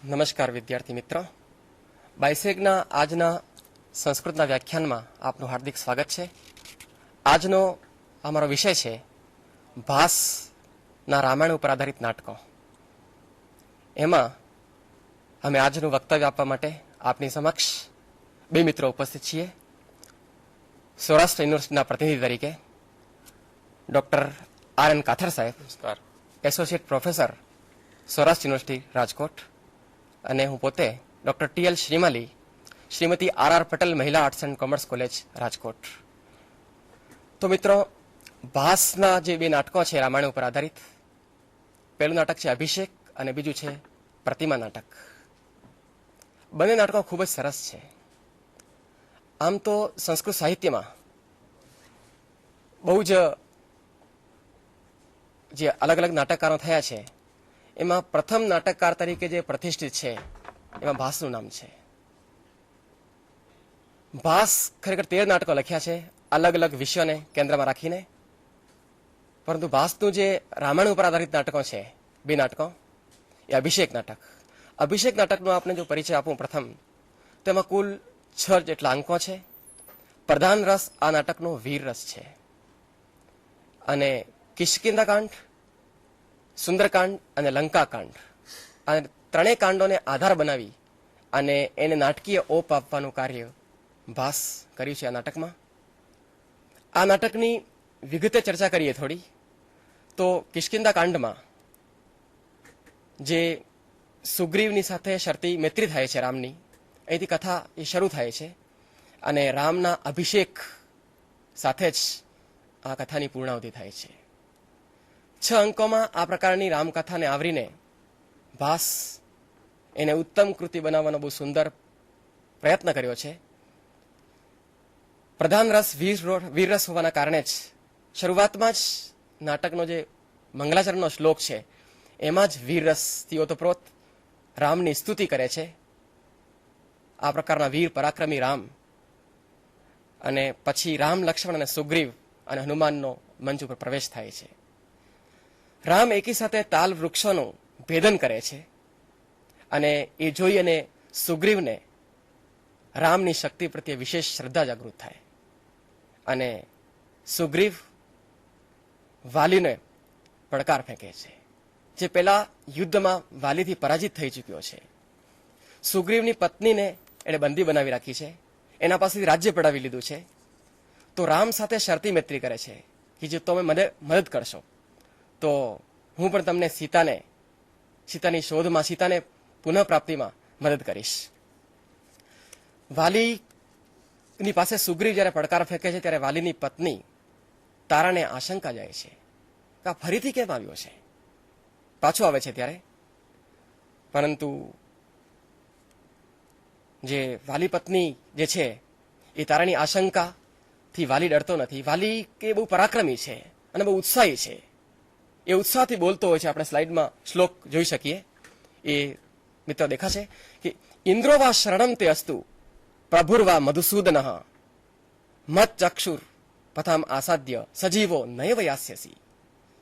નમસ્કાર વિદ્યાર્થી મિત્ર, બાયસેગના આજના સંસ્કૃતના વ્યાખ્યાનમાં આપનું હાર્દિક સ્વાગત છે. આજનો અમારો વિષય છે ભાસના રામાયણ ઉપર આધારિત નાટકો. એમાં અમે આજનું વક્તવ્ય આપવા માટે આપની સમક્ષ બે મિત્રો ઉપસ્થિત છીએ. સૌરાષ્ટ્ર યુનિવર્સિટીના પ્રતિનિધિ તરીકે ડોક્ટર આર.એન. કાથર સાહેબ, associate professor, Saurashtra university Rajkot, અને હું પોતે ડોક્ટર ટી.એલ. શ્રીમાલી, શ્રીમતી આર.આર. પટેલ મહિલા arts and commerce college Rajkot. તો મિત્રો, ભાસના જે બે નાટકો છે રામાયણ ઉપર આધારિત, પહેલું નાટક છે અભિષેક અને બીજું છે પ્રતિમા નાટક. બંને નાટકો ખૂબ જ સરસ છે. આમ તો સંસ્કૃત સાહિત્યમાં બહુ જ જે અલગ અલગ નાટકકારો થયા છે, એમાં પ્રથમ નાટકકાર તરીકે જે પ્રતિષ્ઠિત છે એમાં ભાસનું નામ છે. ભાસ ખરેખર 13 નાટકો લખ્યા છે અલગ અલગ વિષયોને કેન્દ્રમાં રાખીને. પરંતુ ભાસનું જે રામાયણ ઉપર આધારિત નાટકો છે, બે નાટકો, એ અભિષેક નાટક. અભિષેક નાટકનો આપણે જો પરિચય આપું પ્રથમ, તેમાં કુલ 6 જેટલા અંકો છે. પ્રધાન રસ આ નાટકનો વીર રસ છે. અને કિષ્કિંધાકાંડ, સુંદરકાંડ અને લંકાકાંડ, આ ત્રણેય કાંડોને આધાર બનાવી અને એને નાટકીય ઓપ આપવાનું કાર્ય ભાસ કર્યું છે આ નાટકમાં. આ નાટકની વિગતે ચર્ચા કરીએ થોડી, તો કિષ્કિંધાકાંડમાં જે સુગ્રીવની સાથે શરતી મૈત્રી થાય છે રામની, અહીંથી કથા એ શરૂ થાય છે અને રામના અભિષેક સાથે જ આ કથાની પૂર્ણાવધિ થાય છે. 6 અંકોમાં આ પ્રકારની રામકથાને આવરીને ભાસ એને ઉત્તમ કૃતિ બનાવવાનો બહુ સુંદર પ્રયત્ન કર્યો છે. પ્રધાન રસ વીર રસ હોવાના કારણે જ શરૂઆતમાં જ નાટકનો જે મંગલાચરણનો શ્લોક છે એમાં જ વીર રસથી ઓતપ્રોત રામની સ્તુતિ કરે છે. આ પ્રકારના વીર પરાક્રમી રામ, અને પછી રામ, લક્ષ્મણ અને સુગ્રીવ અને હનુમાનનો મંચ ઉપર પ્રવેશ થાય છે. રામ એકી સાથે તાલ વૃક્ષોનું ભેદન કરે છે અને એ જોઈ અને સુગ્રીવને રામની શક્તિ પ્રત્યે વિશેષ શ્રદ્ધા જાગૃત થાય અને સુગ્રીવ વાલીને પડકાર ફેંકે છે, જે પેલા યુદ્ધમાં વાલીથી પરાજિત થઈ ચૂક્યો છે. સુગ્રીવની પત્નીને એણે બંદી બનાવી રાખી છે, એના પાસેથી રાજ્ય પડાવી લીધું છે. તો રામ સાથે શરતી મૈત્રી કરે છે કે જો તમે મને મદદ કરશો તો હું પણ તમને સીતાની શોધમાં, સીતાને પુનઃ પ્રાપ્તિમાં મદદ કરીશ. વાલીની પાસે સુગ્રીવ જ્યારે પડકાર ફેંકે છે ત્યારે વાલીની પત્ની તારાને આશંકા જાય છે કે આ ફરીથી કેમ આવ્યો છે, પાછો આવે છે ત્યારે. પરંતુ જે વાલી પત્ની જે છે એ તારાની આશંકાથી વાલી ડરતો નથી. વાલી કે બહુ પરાક્રમી છે અને બહુ ઉત્સાહી છે. એ ઉત્સાહથી બોલતો હોય છે. આપણે સ્લાઇડમાં શ્લોક જોઈ શકીએ. એ મિત્ર દેખાશે કે ઇન્દ્રો વા શરણમ તે અસ્તુ પ્રભુર્વા મધુસૂદન મત ચક્ષુર પથામ આસાદ્ય સજીવો નૈવ યાસ્યસી.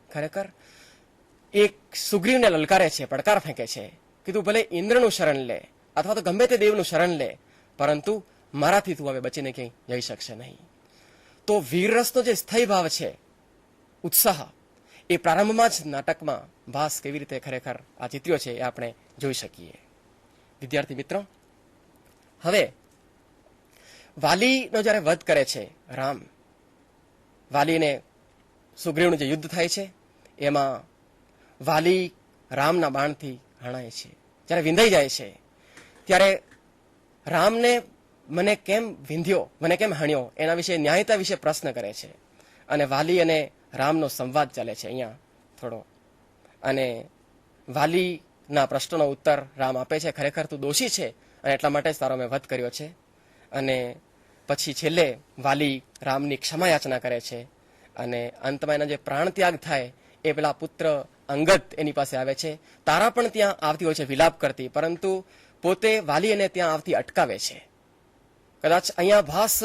ખરેખર એક સુગ્રીવને લલકારે છે, પડકાર ફેંકે છે કે તું ભલે ઇન્દ્રનું શરણ લે અથવા તો ગમે તે દેવનું શરણ લે, પરંતુ મારાથી તું હવે બચીને ક્યાંય જઈ શકશે નહીં. તો વીરરસનો જે સ્થાયી ભાવ છે, ઉત્સાહ, એ પ્રારંભમાં જ નાટકમાં ભાસ કેવી રીતે ખરેખર આ ચિત્ર્યો છે એ આપણે જોઈ શકીએ. વિદ્યાર્થી મિત્રો, હવે વાલીનો જ્યારે વધ કરે છે રામ, વાલીને સુગ્રીવનું જે યુદ્ધ થાય છે એમાં વાલી રામના બાણથી હણાય છે. જ્યારે વિંધાઈ જાય છે ત્યારે રામને મને કેમ વિંધ્યો, મને કેમ હણ્યો, એના વિશે, ન્યાયતા વિશે પ્રશ્ન કરે છે. અને વાલી અને રામનો સંવાદ ચાલે છે અહીંયા થોડો, અને વાલીના પ્રશ્નોનો ઉત્તર રામ આપે છે, ખરેખર તું દોષી છે અને એટલા માટે જ તારો મેં વધ કર્યો છે. અને પછી છેલ્લે વાલી રામની ક્ષમા યાચના કરે છે અને અંતમાં એના જે પ્રાણ ત્યાગ થાય એ પેલા પુત્ર અંગદ એની પાસે આવે છે. તારા પણ ત્યાં આવતી હોય છે વિલાપ કરતી, પરંતુ પોતે વાલી એને ત્યાં આવતી અટકાવે છે. કદાચ અહીંયા ભાસ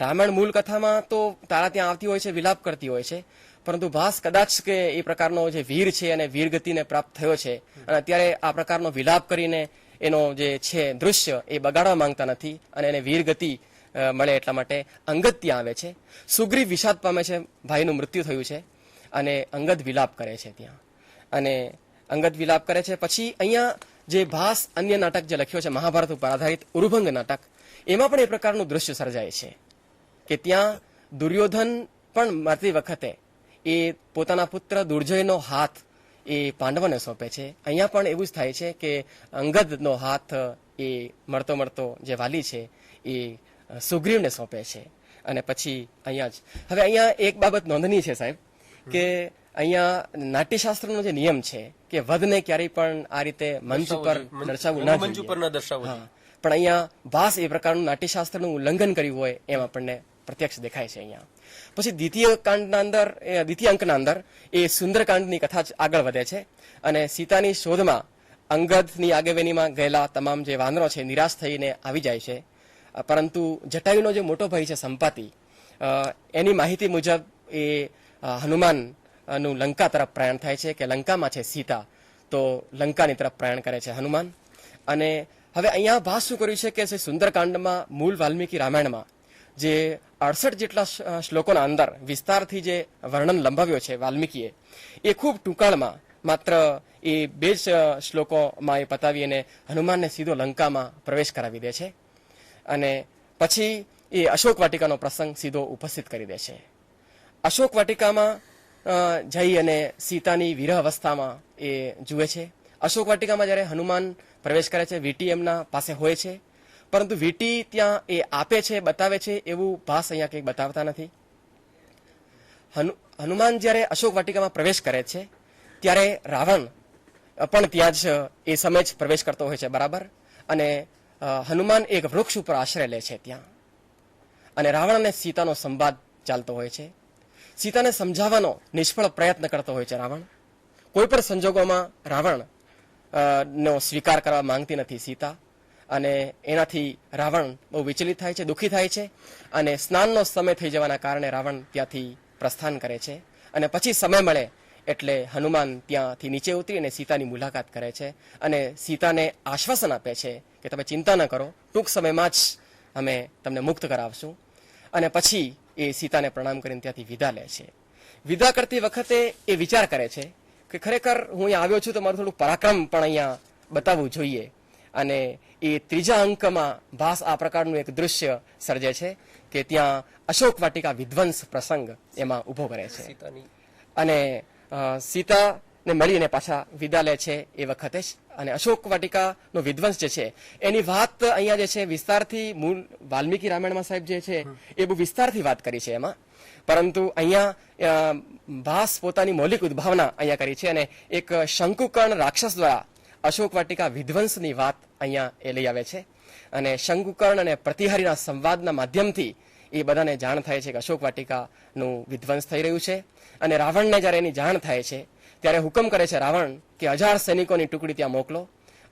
રામાયણ મૂળ કથામાં તો તારા ત્યાં આવતી હોય છે, વિલાપ કરતી હોય છે, પરંતુ ભાસ કદાચ કે એ પ્રકારનો જે વીર છે અને વીરગતિને પ્રાપ્ત થયો છે અને અત્યારે આ પ્રકારનો વિલાપ કરીને એનો જે છે દૃશ્ય એ બગાડવા માંગતા નથી અને એને વીરગતિ મળે એટલા માટે અંગદ ત્યાં આવે છે. સુગ્રીવ વિષાદ પામે છે, ભાઈનું મૃત્યુ થયું છે, અને અંગદ વિલાપ કરે છે ત્યાં, અને અંગદ વિલાપ કરે છે. પછી અહીંયા જે ભાસ અન્ય નાટક જે લખ્યો છે મહાભારત ઉપર આધારિત ઉરુભંગ નાટક, એમાં પણ એ પ્રકારનું દૃશ્ય સર્જાય છે કે ત્યાં દુર્યોધન પણ મરતી વખતે એ પોતાના પુત્ર દુર્જયનો હાથ એ પાંડવોને સોંપે છે. અહીંયા પણ એવું જ થાય છે કે અંગદનો હાથ એ મળતો મળતો જે વાલી છે એ સુગ્રીવને સોંપે છે. અને પછી અહીંયા જ હવે અહીંયા એક બાબત નોંધનીય છે સાહેબ, કે અહીંયા નાટ્યશાસ્ત્રનો જે નિયમ છે કે વધને ક્યારેય પણ આ રીતે મંચ ઉપર દર્શાવવું ના જોઈએ, પણ અહીંયા ભાસ એ પ્રકારનું નાટ્યશાસ્ત્રનું ઉલ્લંઘન કર્યું હોય એમ આપણને પ્રત્યક્ષ દેખાય છે અહીંયા. પછી દ્વિતીય અંકના અંદર એ સુંદરકાંડની કથા જ આગળ વધે છે, અને સીતાની શોધમાં અંગદની આગેવાનીમાં ગયેલા તમામ જે વાનરો છે નિરાશ થઈને આવી જાય છે. પરંતુ જટાયુનો જે મોટો ભાઈ છે સંપાતિ, એની માહિતી મુજબ એ હનુમાનનું લંકા તરફ પ્રયાણ થાય છે કે લંકામાં છે સીતા, તો લંકાની તરફ પ્રયાણ કરે છે હનુમાન. અને હવે અહીંયા ભાસ શું કર્યું છે કે સુંદરકાંડમાં મૂળ વાલ્મીકી રામાયણમાં જે 68 જેટલા શ્લોકોના અંદર વિસ્તારથી જે વર્ણન લંબાવ્યો છે વાલ્મીકીએ, એ ખૂબ ટૂંકાણમાં માત્ર એ 2 જ શ્લોકોમાં એ પતાવી અને હનુમાનને સીધો લંકામાં પ્રવેશ કરાવી દે છે. અને પછી એ અશોક વાટિકાનો પ્રસંગ સીધો ઉપસ્થિત કરી દે છે. અશોક વાટિકામાં જઈ અને સીતાની વિરહ અવસ્થામાં એ જુએ છે. અશોક વાટિકામાં જ્યારે હનુમાન પ્રવેશ કરે છે, વીંટી એમના પાસે હોય છે, પરંતુ વીંટી ત્યાં એ આપે છે, બતાવે છે, એવું ભાસ અહીંયા કંઈક બતાવતા નથી. હનુમાન જ્યારે અશોક વાટિકામાં પ્રવેશ કરે છે ત્યારે રાવણ પણ ત્યાં જ એ સમય જ પ્રવેશ કરતો હોય છે બરાબર, અને હનુમાન એક વૃક્ષ ઉપર આશ્રય લે છે ત્યાં, અને રાવણ અને સીતાનો સંવાદ ચાલતો હોય છે. સીતાને સમજાવવાનો નિષ્ફળ પ્રયત્ન કરતો હોય છે રાવણ. કોઈ પણ સંજોગોમાં રાવણ નો સ્વીકાર કરવા માંગતી નથી સીતા, અને એનાથી રાવણ બહુ વિચલિત થાય છે, દુઃખી થાય છે, અને સ્નાનનો સમય થઈ જવાના કારણે રાવણ ત્યાંથી પ્રસ્થાન કરે છે. અને પછી સમય મળે એટલે હનુમાન ત્યાંથી નીચે ઉતરી અને સીતાની મુલાકાત કરે છે, અને સીતાને આશ્વાસન આપે છે કે તમે ચિંતા ન કરો, ટૂંક સમયમાં જ અમે તમને મુક્ત કરાવશું. અને પછી એ સીતાને પ્રણામ કરીને ત્યાંથી વિદા લે છે. વિદા કરતી વખતે એ વિચાર કરે છે કે ખરેખર હું અહીંયા આવ્યો છું તો મારું થોડું પરાક્રમ પણ અહીંયા બતાવવું જોઈએ. અને એ 3જા અંકમાં ભાસ આ પ્રકારનું એક દૃશ્ય સર્જે છે કે ત્યાં અશોક વાટિકા વિધ્વંસ પ્રસંગ એમાં ઊભો કરે છે, અને સીતાને મળીને પાછા વિદા લે છે એ વખતે જ. અને અશોક વાટિકાનો વિધ્વંસ જે છે એની વાત અહીંયા જે છે વિસ્તારથી મૂળ વાલ્મીકી રામાયણમાં સાહેબ જે છે એ બહુ વિસ્તારથી વાત કરી છે એમાં, પરંતુ અહીંયા ભાસ પોતાની મૌલિક ઉદ્ભાવના અહીંયા કરી છે, અને એક શંકુકર્ણ રાક્ષસ દ્વારા અશોક વાટિકા વિધ્વંસની વાત અહીંયા એ લઈ આવે છે. અને શંકુકર્ણ અને પ્રતિહારીના સંવાદના માધ્યમથી એ બધાને જાણ થાય છે કે અશોક વાટિકાનું વિધ્વંસ થઈ રહ્યું છે. અને રાવણને જ્યારે એની જાણ થાય છે ત્યારે હુકમ કરે છે રાવણ કે 1000 સૈનિકોની ટુકડી ત્યાં મોકલો,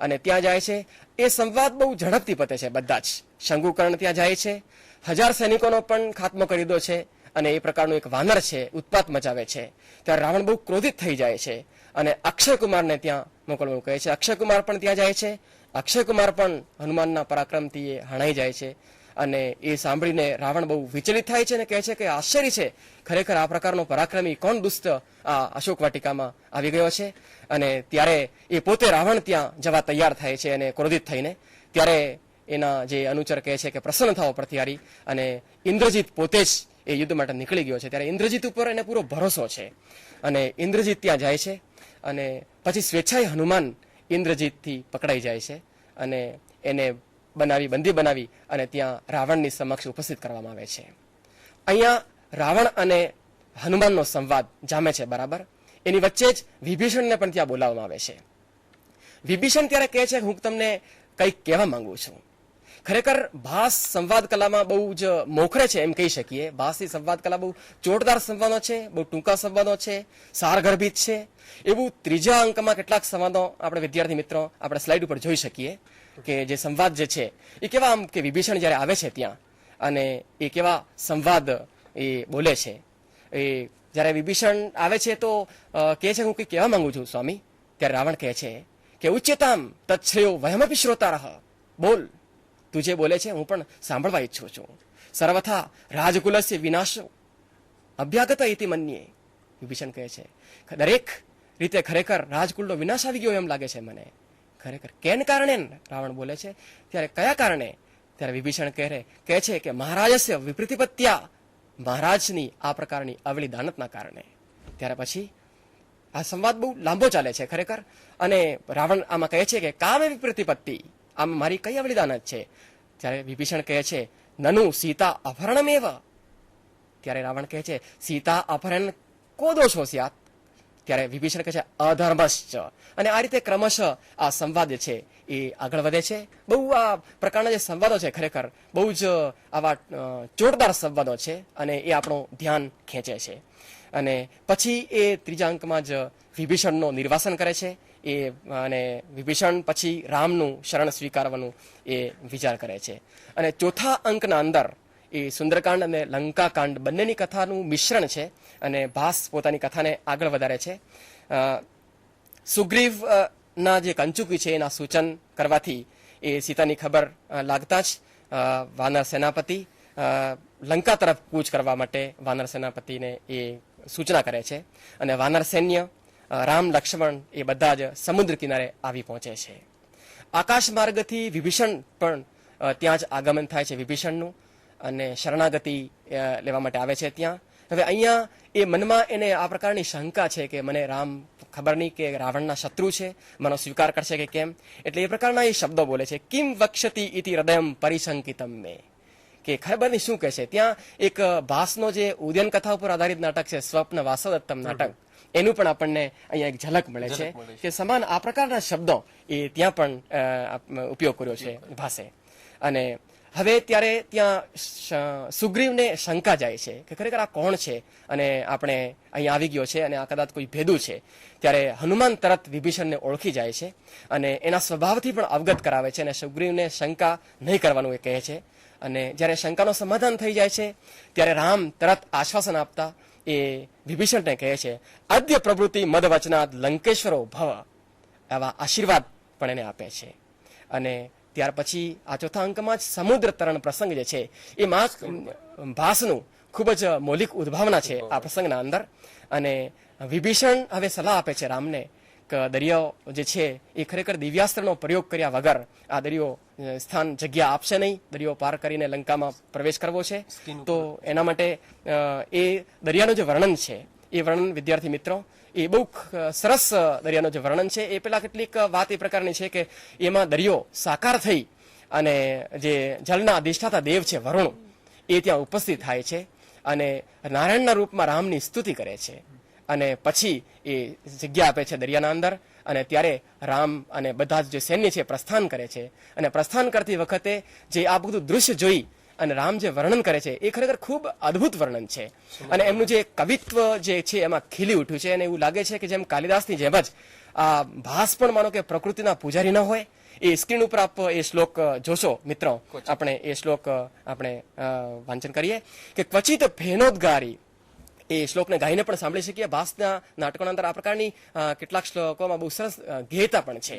અને ત્યાં જાય છે. એ સંવાદ બહુ ઝડપથી પતે છે બધા જ. શંકુકર્ણ ત્યાં જાય છે, 1000 સૈનિકોનો પણ ખાત્મો કરી દો છે, અને એ પ્રકારનું એક વાનર છે ઉત્પાત મચાવે છે. ત્યારે રાવણ બહુ ક્રોધિત થઈ જાય છે, અને અક્ષય કુમારને ત્યાં મોકલવાનું કહે છે. અક્ષય કુમાર પણ ત્યાં જાય છે. અક્ષય કુમાર પણ હનુમાનના પરાક્રમથી એ હણાઈ જાય છે, અને એ સાંભળીને રાવણ બહુ વિચલિત થાય છે અને કહે છે કે આશ્ચર્ય છે, ખરેખર આ પ્રકારનો પરાક્રમી કોણ દુષ્ટ આ અશોક વાટિકામાં આવી ગયો છે. અને ત્યારે એ પોતે રાવણ ત્યાં જવા તૈયાર થાય છે, અને ક્રોધિત થઈને ત્યારે એના જે અનુચર કહે છે કે પ્રસન્ન થાઓ પ્રતિહારી, અને ઇન્દ્રજીત પોતે જ એ યુદ્ધ માટે નીકળી ગયો છે. ત્યારે ઇન્દ્રજીત ઉપર એને પૂરો ભરોસો છે, અને ઇન્દ્રજીત ત્યાં જાય છે. અને પછી સ્વેચ્છાએ હનુમાન ઇન્દ્રજીતથી પકડાઈ જાય છે, અને એને બંદી બનાવી અને ત્યાં રાવણની સમક્ષ ઉપસ્થિત કરવામાં આવે છે. અહીંયા રાવણ અને હનુમાનનો સંવાદ જામે છે બરાબર. એની વચ્ચે જ વિભીષણને પણ ત્યાં બોલાવવામાં આવે છે. વિભીષણ ત્યારે કહે છે હું તમને કંઈક કહેવા માંગુ છું. ખરેખર ભાસ સંવાદ કલામાં બહુ જ મોખરે છે એમ કહી શકીએ. ભાસની સંવાદ કલા બહુ જોરદાર સંવાદો છે, બહુ ટૂંકા સંવાદો છે, સારગર્ભિત છે. એવું 3જા અંકમાં કેટલાક સંવાદો આપણે વિદ્યાર્થી મિત્રો આપણે સ્લાઇડ ઉપર જોઈ શકીએ કે જે સંવાદ જે છે એ કેવા આમ કે વિભીષણ જ્યારે આવે છે ત્યાં, અને એ કેવા સંવાદ એ બોલે છે. એ જ્યારે વિભીષણ આવે છે તો કહે છે હું કંઈક કહેવા માંગુ છું સ્વામી. ત્યારે રાવણ કહે છે કે ઉચ્ચતામ તચ્છ્રેયો વયમપી શ્રોતા રહ, બોલ, તું જે બોલે છે હું પણ સાંભળવા ઈચ્છું છું. સર્વથા રાજકુલસ્ય વિનાશો અભ્યાગત ઇતિ મન્યે, વિભીષણ કહે છે દરેક રીતે ખરેખર રાજકુલનો વિનાશ આવી ગયો એમ લાગે છે મને. ખરેખર કેન કારણે, રાવણ બોલે છે. ત્યારે કયા કારણે? ત્યારે વિભીષણ કહે છે કે મહારાજસ્ય વિપ્રતિપત્યા, મહારાજની આ પ્રકારની અવળી દાનતના કારણે. ત્યારે પછી આ સંવાદ બહુ લાંબો ચાલે છે ખરેખર, અને રાવણ આમાં કહે છે કે કામે વિપ્રતિપત્તિ, આમાં મારી કઈ અવળી દાનત છે? ત્યારે વિભીષણ કહે છે નનુ સીતા અપહરણમેવ. ત્યારે રાવણ કહે છે સીતા અપહરણ કો દોષો સ્યાત. ત્યારે વિભીષણ કહે છે અધર્મશ્ચ. અને આ રીતે ક્રમશઃ આ સંવાદ જે છે એ આગળ વધે છે. બહુ આ પ્રકારના જે સંવાદો છે ખરેખર બહુ જ આવા જોરદાર સંવાદો છે, અને એ આપણું ધ્યાન ખેંચે છે. અને પછી એ ત્રીજા અંકમાં જ વિભીષણનો નિર્વાસન કરે છે એ, અને વિભીષણ પછી રામનું શરણ સ્વીકારવાનું એ વિચાર કરે છે. અને ચોથા અંકના અંદર એ સુંદરકાંડ અને લંકાકાંડ બંનેની કથાનું મિશ્રણ છે, અને ભાસ પોતાની કથાને આગળ વધારે છે. સુગ્રીવના જે કંચુકી છે એના સૂચન કરવાથી એ સીતાની ખબર લાગતા જ વાનર સેનાપતિ લંકા તરફ કૂચ કરવા માટે વાનર સેનાપતિને એ સૂચના કરે છે, અને વાનર સૈન્ય રામ લક્ષ્મણ એ બધા જ સમુદ્ર કિનારે આવી પહોંચે છે. આકાશ માર્ગથી વિભીષણ પણ ત્યાં જ આગમન થાય છે વિભીષણનું, અને શરણાગતિ લેવા માટે આવે છે ત્યાં. હવે અહીંયા એ મનમાં એને આ પ્રકારની શંકા છે કે મને રામ ખબર નહીં કે રાવણના શત્રુ છે, મને સ્વીકાર કરશે કે કેમ. એટલે એ પ્રકારના એ શબ્દો બોલે છે કિમ વક્ષતિ ઇતિ હૃદયમ પરિશંકિતમ મે, કે ખબર નહીં શું કહે છે. ત્યાં એક ભાસનો જે ઉદયન કથા ઉપર આધારિત નાટક છે સ્વપ્ન વાસવદત્તમ નાટક, એનું પણ આપણને અહીંયા એક ઝલક મળે છે કે સમાન આ પ્રકારના શબ્દો એ ત્યાં પણ ઉપયોગ કર્યો છે ભાસે. અને હવે ત્યારે ત્યાં સુગ્રીવને શંકા જાય છે કે ખરેખર આ કોણ છે, અને આપણે અહીંયા આવી ગયો છે, અને આ કદાચ કોઈ ભેદું છે. ત્યારે હનુમાન તરત વિભીષણને ઓળખી જાય છે, અને એના સ્વભાવથી પણ અવગત કરાવે છે, અને સુગ્રીવને શંકા નહીં કરવાનું એ કહે છે. અને જ્યારે શંકાનો સમાધાન થઈ જાય છે ત્યારે રામ તરત આશ્વાસન આપતા એ વિભીષણને કહે છે આદ્ય પ્રવૃત્તિ મદ વચનાદ લંકેશ્વરો ભવ, આવા આશીર્વાદ પણ એને આપે છે. અને ત્યાર પછી આ ચોથા અંકમાં જ સમુદ્ર તરણ પ્રસંગ જે છે એ ભાસનું ખૂબ જ મૌલિક ઉદ્ભાવના છે આ પ્રસંગના અંદર. અને વિભીષણ હવે સલાહ આપે છે રામને કે દરિયો જે છે એ ખરેખર દિવ્યાસ્ત્રનો પ્રયોગ કર્યા વગર આ દરિયો સ્થાન જગ્યા આપશે નહીં, દરિયો પાર કરીને લંકામાં પ્રવેશ કરવો છે. તો એના માટે એ દરિયાનું જે વર્ણન છે એ વર્ણન વિદ્યાર્થી મિત્રો એ બહુ સરસ દરિયાનું જે વર્ણન છે એ પેલા કેટલીક વાત એ પ્રકારની છે કે એમાં દરિયો સાકાર થઈ અને જે જળના અધિષ્ઠાતા દેવ છે વરુણ એ ત્યાં ઉપસ્થિત થાય છે, અને નારાયણના રૂપમાં રામની સ્તુતિ કરે છે, અને પછી એ જગ્યા આપે છે દરિયાના અંદર. અને ત્યારે રામ અને બધા જ જે સૈન્ય છે પ્રસ્થાન કરે છે, અને પ્રસ્થાન કરતી વખતે જે આ બધું દૃશ્ય જોઈ અને રામ જે વર્ણન કરે છે એ ખરેખર ખૂબ અદ્ભુત વર્ણન છે. અને એમનું જે કવિત્વ જે છે એમાં ખીલી ઉઠ્યું છે, અને એવું લાગે છે કે જેમ કાલિદાસની જેમ જ આ ભાસ પણ માનો કે પ્રકૃતિના પૂજારી ન હોય. એ સ્ક્રીન ઉપર આપ એ શ્લોક જોશો મિત્રો, આપણે એ શ્લોક આપણે વાંચન કરીએ કે ક્વચિત ફેનોદગારી. એ શ્લોકને ગાઈને પણ સાંભળી શકીએ. ભાસના નાટકોના અંદર આ પ્રકારની કેટલાક શ્લોકોમાં બહુ સરસ ગેયતા પણ છે.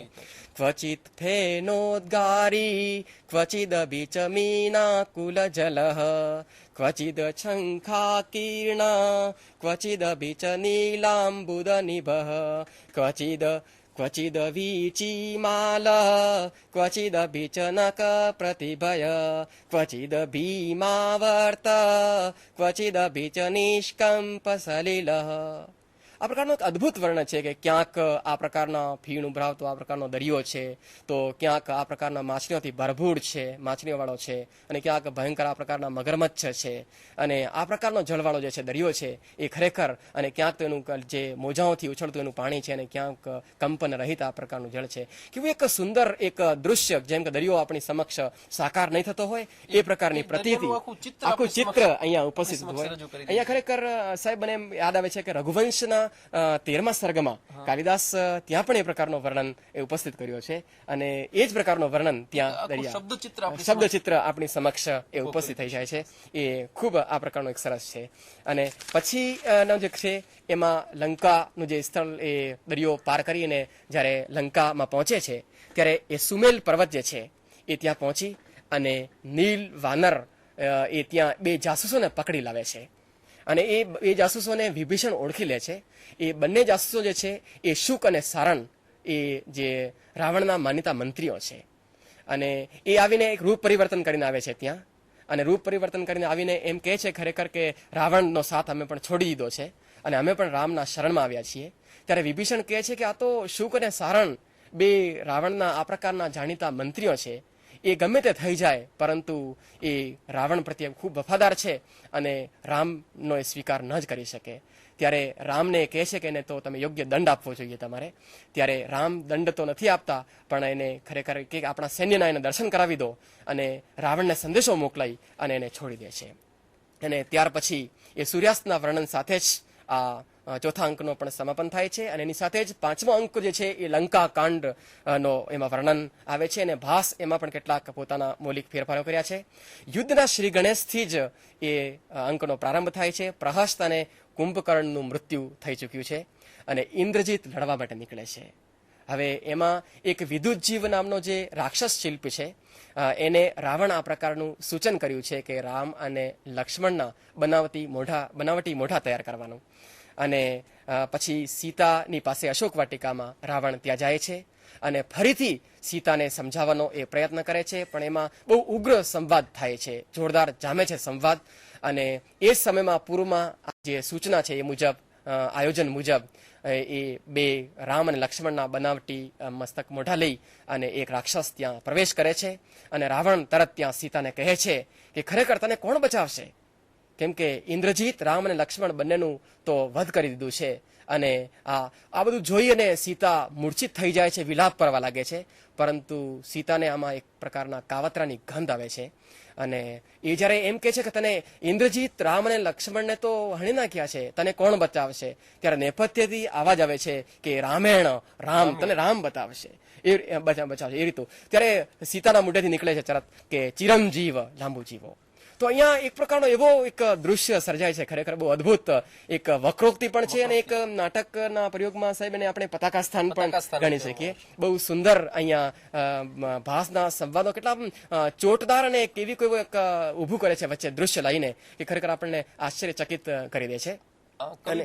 ક્વચિત ફેનોદ્ગારી ક્વચિદ બીચમીના કુલ જલઃ ક્વચિદ શંખા કીર્ણા ક્વચિદ બીચ નીલાંબુદ નિભઃ ક્વચિદ વીચીમાલ ક્વચિદ બીચનક પ્રતિભય ક્વચિદ ભીમાવર્ત ક્વચિદ બીચ નિષ્કંપ સલિલ. આ પ્રકારનું એક અદ્ભુત વર્ણન છે કે ક્યાંક આ પ્રકારના ફીણ ઉભરાવતો આ પ્રકારનો દરિયો છે, તો ક્યાંક આ પ્રકારના માછલીઓથી ભરપૂર છે, માછલીઓવાળો છે, અને ક્યાંક ભયંકર આ પ્રકારના મગરમચ્છ છે, અને આ પ્રકારનો જળવાળો જે છે દરિયો છે એ ખરેખર, અને ક્યાંક તો એનું જે મોજાઓથી ઉછળતું એનું પાણી છે, અને ક્યાંક કંપન રહિત આ પ્રકારનું જળ છે. કેવું એક સુંદર એક દૃશ્ય, જેમ કે દરિયો આપણી સમક્ષ સાકાર નહીં થતો હોય એ પ્રકારની પ્રતીતિ, આખું ચિત્ર અહીંયા ઉપસ્થિત હોય. અહીંયા ખરેખર સાહેબ મને એમ યાદ આવે છે કે રઘુવંશના 13મા સર્ગમાં કાલિદાસ ત્યાં પણ એ પ્રકારનો વર્ણન એ ઉપસ્થિત કર્યો છે અને એ જ પ્રકારનો વર્ણન ત્યાં શબ્દચિત્ર આપણી સમક્ષ એ ઉપસ્થિત થઈ જાય છે. એ ખૂબ આ પ્રકારનો એક સરસ છે. અને પછી નો જે છે એમાં લંકાનું જે સ્થળ એ દરિયો પાર કરીને જ્યારે લંકામાં પહોંચે છે ત્યારે એ સુમેલ પર્વત જે છે એ ત્યાં પહોંચી અને નીલ વાનર એ ત્યાં બે જાસૂસોને પકડી લાવે છે અને એ જાસૂસોને વિભીષણ ઓળખી લે છે. એ બંને જાસૂસો જે છે એ શુક અને સારણ એ જે રાવણના માનીતા મંત્રીઓ છે અને એ આવીને એક રૂપ પરિવર્તન કરીને આવે છે ત્યાં અને રૂપ પરિવર્તન કરીને આવીને એમ કહે છે ખરેખર કે રાવણનો સાથ અમે પણ છોડી દીધો છે અને અમે પણ રામના શરણમાં આવ્યા છીએ. ત્યારે વિભીષણ કહે છે કે આ તો શુક અને સારણ બે રાવણના આ પ્રકારના જાણીતા મંત્રીઓ છે. એ ગમે તે થઈ જાય પરંતુ એ રાવણ પ્રત્યે ખૂબ વફાદાર છે અને રામનો એ સ્વીકાર ન જ કરી શકે. ત્યારે રામને કહે છે કે એને તો તમે યોગ્ય દંડ આપવો જોઈએ તમારે. ત્યારે રામ દંડ તો નથી આપતા પણ એને ખરેખર કે આપણા સૈન્યના એને દર્શન કરાવી દો અને રાવણને સંદેશો મોકલાઈ અને એને છોડી દે છે. અને ત્યાર પછી એ સૂર્યાસ્તના વર્ણન સાથે જ આ ચોથા અંકનો પણ સમાપન થાય છે અને એની સાથે જ 5મો અંક જે છે એ લંકા કાંડ નો એમાં વર્ણન આવે છે અને ભાસ એમાં પણ કેટલાક પોતાના મૌલિક ફેરફારો કર્યા છે. યુદ્ધના શ્રી ગણેશથી જ એ અંકનો પ્રારંભ થાય છે. પ્રહસ્ત અને કુંભકર્ણનું મૃત્યુ થઈ ચૂક્યું છે અને ઇન્દ્રજીત લડવા માટે નીકળે છે. હવે એમાં એક વિદુતજીવ નામનો જે રાક્ષસ શિલ્પ છે એને રાવણ આ પ્રકારનું સૂચન કર્યું છે કે રામ અને લક્ષ્મણના બનાવટી મોઢા તૈયાર કરવાનું. અને પછી સીતાની પાસે અશોક વાટિકામાં રાવણ ત્યાં જાય છે અને ફરીથી સીતાને સમજાવવાનો એ પ્રયત્ન કરે છે પણ એમાં બહુ ઉગ્ર સંવાદ થાય છે, જોરદાર જામે છે સંવાદ. અને એ સમયમાં પૂર્વમાં જે સૂચના છે એ મુજબ આયોજન મુજબ એ બે રામ અને લક્ષ્મણના બનાવટી મસ્તક મોઢા લઈ અને એક રાક્ષસ ત્યાં પ્રવેશ કરે છે અને રાવણ તરત ત્યાં સીતાને કહે છે કે ખરેખર તને કોણ બચાવશે, કેમ કે ઇન્દ્રજીત રામ અને લક્ષ્મણ બંનેનું તો વધ કરી દીધું છે. અને આ બધું જોઈને સીતા મૂર્છિત થઈ જાય છે, વિલાપ કરવા લાગે છે. પરંતુ સીતાને આમાં એક પ્રકારના કાવતરાની ગંધ આવે છે અને એ જ્યારે એમ કહે છે કે તને ઇન્દ્રજીત રામ અને લક્ષ્મણને તો હણી નાખ્યા છે, તને કોણ બચાવશે, ત્યારે નેપથ્યથી આવાજ આવે છે કે રામેણ રામ, તને રામ બચાવશે એ રીતું. ત્યારે સીતાના મોઢેથી નીકળે છે તરત કે ચિરંજીવ લાંબુ જીવો. તો અહીંયા એક પ્રકારનો એવો એક દૃશ્ય સર્જાય છે, ખરેખર બહુ અદભુત એક વક્રોક્તિ પણ છે અને એક નાટકના પ્રયોગમાં સાહેબ એને આપણે પતાકા સ્થાન પણ ગણી શકીએ. બહુ સુંદર અહીંયા ભાસના સંવાદો કેટલા ચોટદાર અને કેવી કોઈ એક ઊભું કરે છે વચ્ચે દૃશ્ય લઈને કે ખરેખર આપણને આશ્ચર્યચકિત કરી દે છે.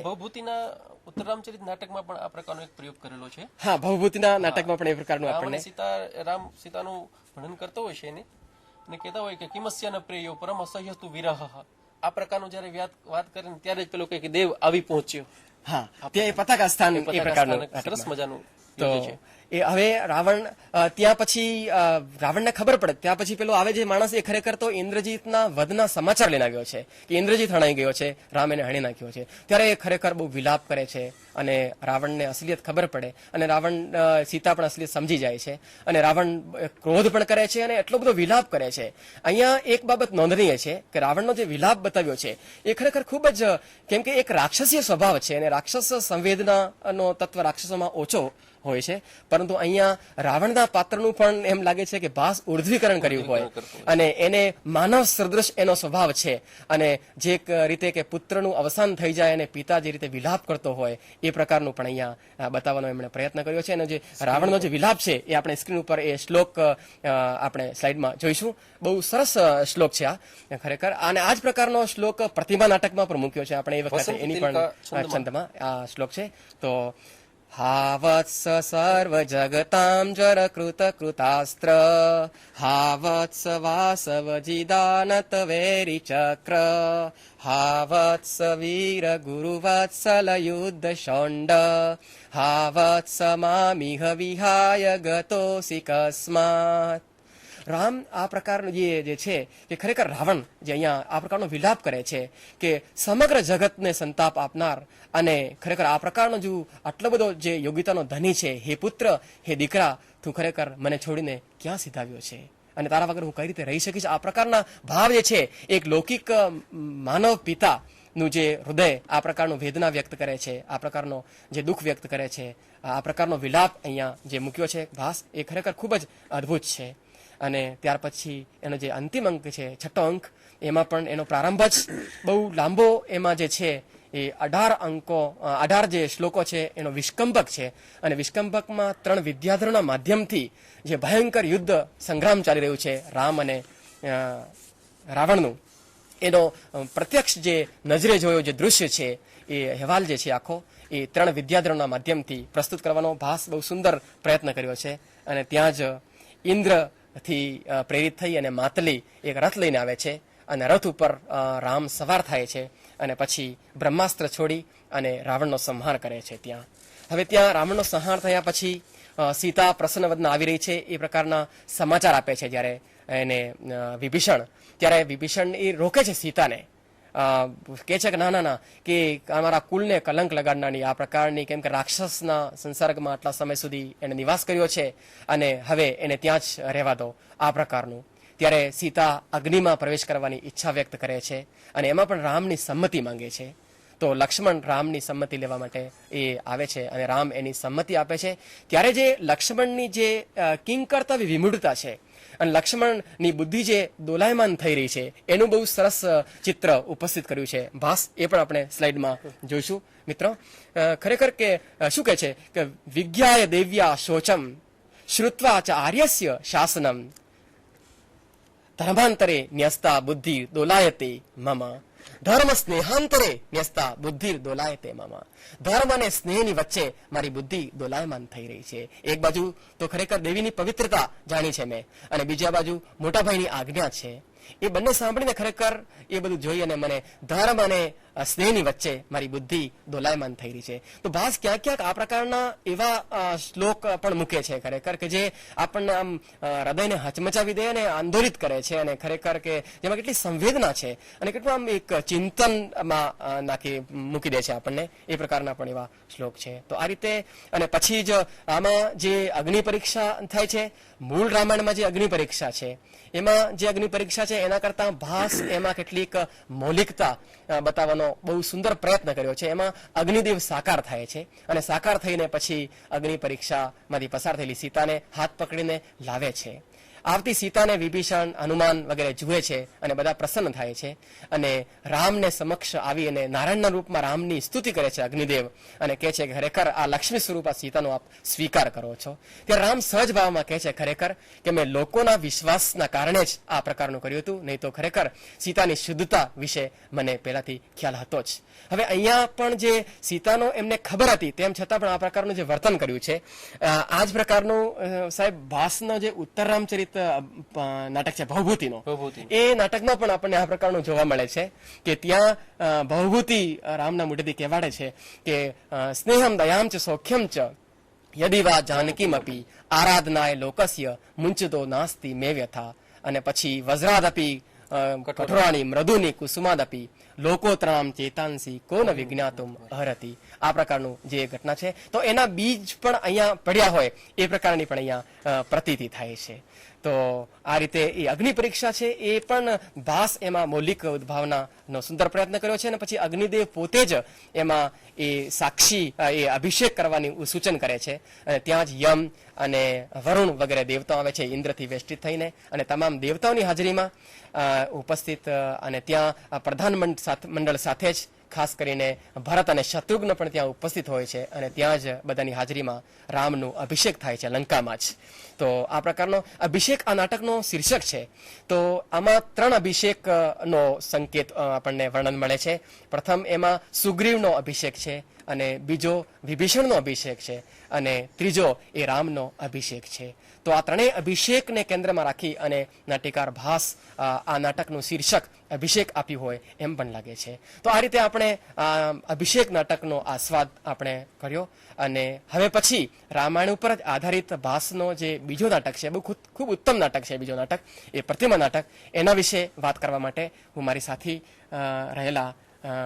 ભવભૂતિના ઉત્તરરામચરિત નાટકમાં પણ આ પ્રકારનો એક પ્રયોગ કરેલો છે. હા, ભવભૂતિના નાટકમાં પણ એ પ્રકારનું આપણને સીતાનું વર્ણન કરતો હોય છે એને ને કહેતા હોય કે કિમસ્યા ન પ્રેયો પરમ અસહ્ય તું વિરહ. આ પ્રકારનું જયારે વાત કરે ત્યારે જ પેલો કે દેવ આવી પહોંચ્યો. હા, ત્યાં એ પતાકા સ્થાન એ પ્રકારનું સરસ મજાનું. તો એ હવે રાવણ ત્યાં પછી રાવણને ખબર પડે ત્યાં પછી પેલો આવે જે માણસ એ ખરેખર તો ઇન્દ્રજીતના વધના સમાચાર લઈને આવ્યો છે કે ઇન્દ્રજીત હણાઈ ગયો છે, રામ એને હણી નાખ્યો છે. ત્યારે એ ખરેખર બહુ વિલાપ કરે છે અને રાવણને અસલિયત ખબર પડે અને રાવણ સીતા પણ અસલિયત સમજી જાય છે અને રાવણ ક્રોધ પણ કરે છે અને એટલો બધો વિલાપ કરે છે. અહીંયા એક બાબત નોંધનીય છે કે રાવણનો જે વિલાપ બતાવ્યો છે એ ખરેખર ખૂબ જ, કેમ કે એક રાક્ષસીય સ્વભાવ છે અને રાક્ષસ સંવેદનાનો તત્વ રાક્ષસોમાં ઓછો હોય છે. પરંતુ અહીંયા રાવણના પાત્રનું પણ એમ લાગે છે કે ભાસ ઉર્ધ્વીકરણ કર્યું હોય અને એને માનવ સદૃશ એનો સ્વભાવ છે અને જે રીતે કે પુત્રનું અવસાન થઈ જાય અને પિતા જે રીતે વિલાપ કરતો હોય એ પ્રકારનું પણ અહીંયા બતાવવાનો એમણે પ્રયત્ન કર્યો છે. અને જે રાવણનો જે વિલાપ છે એ આપણે સ્ક્રીન ઉપર એ શ્લોક આપણે સ્લાઇડમાં જોઈશું. બહુ સરસ શ્લોક છે આ ખરેખર. અને આ જ પ્રકારનો શ્લોક પ્રતિમા નાટકમાં પણ મૂક્યો છે આપણે એ વખતે, એની પણ છંદમાં આ શ્લોક છે. તો હાવત્સ સર્વ જગતામ જર કૃત કૃતાસ્ત્ર હાવત્સ વાસવ જીદાનત વેરી ચક્ર હાવત્સ વીર ગુરુવત્સલ યુદ્ધ શોંડ હાવત્સ મામિહ વિહાય ગતોસી કસ્માત. રામ આ પ્રકારનું જે છે કે ખરેખર રાવણ જે અહીંયા આ પ્રકારનો વિલાપ કરે છે કે સમગ્ર જગતને સંતાપ આપનાર અને ખરેખર આ પ્રકારનો જો આટલો બધો જે યોગ્યતાનો ધની છે, હે પુત્ર, હે દીકરા, તું ખરેખર મને છોડીને ક્યાં સીધાવ્યો છે અને તારા વગર હું કઈ રીતે રહી શકીશ. આ પ્રકારના ભાવ જે છે એક લૌકિક માનવ પિતા નું જે હૃદય આ પ્રકારનું વેદના વ્યક્ત કરે છે, આ પ્રકારનો જે દુઃખ વ્યક્ત કરે છે, આ પ્રકારનો વિલાપ અહીંયા જે મૂક્યો છે ભાસ, એ ખરેખર ખૂબ જ અદ્ભુત છે. અને ત્યાર પછી એનો જે અંતિમ અંક છે, 6ઠ્ઠો અંક, એમાં પણ એનો પ્રારંભ જ બહુ લાંબો એમાં જે છે એ 18 જે શ્લોકો છે એનો વિષ્કંભક છે. અને વિષ્કંભકમાં 3 વિદ્યાધરોના માધ્યમથી જે ભયંકર યુદ્ધ સંગ્રામ ચાલી રહ્યું છે રામ અને રાવણનું, એનો પ્રત્યક્ષ જે નજરે જોયો જે દૃશ્ય છે, એ અહેવાલ જે છે આખો એ 3 વિદ્યાધરોના માધ્યમથી પ્રસ્તુત કરવાનો ભાસ બહુ સુંદર પ્રયત્ન કર્યો છે. અને ત્યાં જ ઇન્દ્રથી પ્રેરિત થઈ અને માતલી એક રથ લઈને આવે છે અને રથ ઉપર રામ સવાર થાય છે અને પછી બ્રહ્માસ્ત્ર છોડી અને રાવણનો સંહાર કરે છે. હવે ત્યાં રાવણનો સંહાર થયા પછી સીતા પ્રસન્નવદના આવી રહી છે એ પ્રકારના સમાચાર આપે છે જ્યારે એને વિભીષણ, ત્યારે વિભીષણ એ રોકે છે સીતાને, કહે છે કે ના ના ના, કે અમારા કુલને કલંક લગાડનારની આ પ્રકારની, કેમ કે રાક્ષસના સંસર્ગમાં આટલા સમય સુધી એને નિવાસ કર્યો છે અને હવે એને ત્યાં જ રહેવા દો, આ પ્રકારનું. ત્યારે સીતા અગ્નિમાં પ્રવેશ કરવાની ઈચ્છા વ્યક્ત કરે છે અને એમાં પણ રામની સંમતિ માંગે છે. તો લક્ષ્મણ રામની સંમતિ લેવા માટે એ આવે છે અને રામ એની સંમતિ આપે છે. ત્યારે જે લક્ષ્મણની જે કિંકર્તવ્ય વિમૂઢતા છે અને લક્ષ્મણની બુદ્ધિ જે દોલાયમાન થઈ રહી છે, એનું બહુ સરસ ચિત્ર ઉપસ્થિત કર્યું છે ભાસ, એ પણ આપણે સ્લાઇડમાં જોઈશું મિત્રો. ખરેખર કે શું કહે છે કે વિજ્ઞાય દેવ્યા શોચમ શ્રુત્વા ચ આર્યસ્ય શાસનમ ધર્માંતરે ન્યસ્તા બુદ્ધિ દોલાયતે મમ, ધર્મ સ્નેહાંતરે ન્યસ્તા બુદ્ધિ દોલાયતે મમ. ધર્મ અને સ્નેહની વચ્ચે મારી બુદ્ધિ દોલાયમાન થઈ રહી છે. એક બાજુ તો ખરેખર દેવીની પવિત્રતા જાણી છે મેં, અને બીજા બાજુ મોટાભાઈની આજ્ઞા છે. એ બંને સાંભળીને ખરેખર એ બધું જોઈ અને મને ધર્મ અને સ્નેહની વચ્ચે મારી બુદ્ધિ દોલાયમાન થઈ રહી છે. તો ભાસ ક્યાંક ક્યાંક આ પ્રકારના એવા શ્લોક પણ મૂકે છે ખરેખર કે જે આપણને આમ હૃદયને હચમચાવી દે અને આંદોલિત કરે છે, અને ખરેખર કે જેમાં કેટલી સંવેદના છે અને કેટલું આમ એક ચિંતનમાં નાખી મૂકી દે છે આપણને, એ પ્રકારના પણ એવા શ્લોક છે. તો આ રીતે અને પછી જ આમાં જે અગ્નિ પરીક્ષા થાય છે, મૂળ રામાયણમાં જે અગ્નિ પરીક્ષા છે, એમાં જે અગ્નિ પરીક્ષા છે એના કરતા ભાસ એમાં કેટલીક મૌલિકતા બતાવવાનો બહુ સુંદર પ્રયત્ન કર્યો છે. એમાં અગ્નિદેવ સાકાર થાય છે અને સાકાર થઈને પછી અગ્નિ પરીક્ષામાંથી પસાર થયેલી સીતાને હાથ પકડીને લાવે છે. આવતી સીતાને વિભીષણ, હનુમાન વગેરે જુએ છે અને બધા પ્રસન્ન થાય છે અને રામને સમક્ષ આવી અને નારાયણના રૂપમાં રામની સ્તુતિ કરે છે અગ્નિદેવ, અને કહે છે કે ખરેખર આ લક્ષ્મી સ્વરૂપ આ સીતાનો આપ સ્વીકાર કરો છો. ત્યારે રામ સહજ ભાવમાં કહે છે ખરેખર કે મેં લોકોના વિશ્વાસના કારણે જ આ પ્રકારનું કર્યું હતું, નહીં તો ખરેખર સીતાની શુદ્ધતા વિશે મને પહેલાથી ખ્યાલ હતો જ. હવે અહીંયા પણ જે સીતાનો એમને ખબર હતી તેમ છતાં પણ આ પ્રકારનું જે વર્તન કર્યું છે, આ જ પ્રકારનું સાહેબ ભાસનો જે ઉત્તર રામચરિત નાટક છે ભવભૂતિનો, એ નાટકમાં પણ આપણને આ પ્રકારનું જોવા મળે છે કે ત્યાં ભવભૂતિ રામના મુઢેથી કહેવાડે છે કે સ્નેહમ દયામ ચ સૌખ્યમ ચ યદિ વા જાનકીમપી આરાધનાય લોકસ્ય મુંચતો નાસ્તિ મે વ્યથા. અને પછી વજ્રાદપી કઠોરાણી મૃદુની કુસુમાદપી લોકોત્રામ ચેતાંસી કોન વિજ્ઞાતુમ અહરતી. આ પ્રકારનું જે ઘટના છે, તો એના બીજ પણ અહીંયા પડ્યા હોય એ પ્રકારની પણ અહીંયા પ્રતીતિ થાય છે. તો આ રીતે એ અગ્નિ પરીક્ષા છે એ પણ ભાસ એમાં મૌલિક ઉદ્ભાવનાનો સુંદર પ્રયત્ન કર્યો છે. અને પછી અગ્નિદેવ પોતે જ એમાં એ સાક્ષી એ અભિષેક કરવાની સૂચન કરે છે અને ત્યાં જ યમ અને વરુણ વગેરે દેવતાઓ આવે છે ઇન્દ્રથી વેષ્ટિત થઈને, અને તમામ દેવતાઓની હાજરીમાં ઉપસ્થિત, અને ત્યાં પ્રધાન મંડળ સાથે જ ખાસ કરીને ભરત અને શત્રુઘ્ન પણ ત્યાં ઉપસ્થિત હોય છે, અને ત્યાં જ બધાની હાજરીમાં રામનું અભિષેક થાય છે લંકામાં જ. તો આ પ્રકારનો અભિષેક આ નાટકનો શીર્ષક છે. તો આમાં 3 અભિષેકનો સંકેત આપણને વર્ણન મળે છે. પ્રથમ એમાં સુગ્રીવનો અભિષેક છે, અને બીજો વિભીષણનો અભિષેક છે, અને ત્રીજો એ રામનો અભિષેક છે. તો આ 3 અભિષેકને કેન્દ્રમાં રાખી અને નાટ્યકાર ભાસ આ નાટકનું શીર્ષક અભિષેક આપ્યું હોય એમ પણ લાગે છે. તો આ રીતે આપણે અભિષેક નાટકનો આસ્વાદ આપણે કર્યો, અને હવે પછી રામાયણ ઉપર જ આધારિત ભાસનો જે બીજો નાટક છે, બહુ ખૂબ ઉત્તમ નાટક છે બીજો નાટક, એ પ્રતિમા નાટક, એના વિશે વાત કરવા માટે હું મારી સાથી રહેલા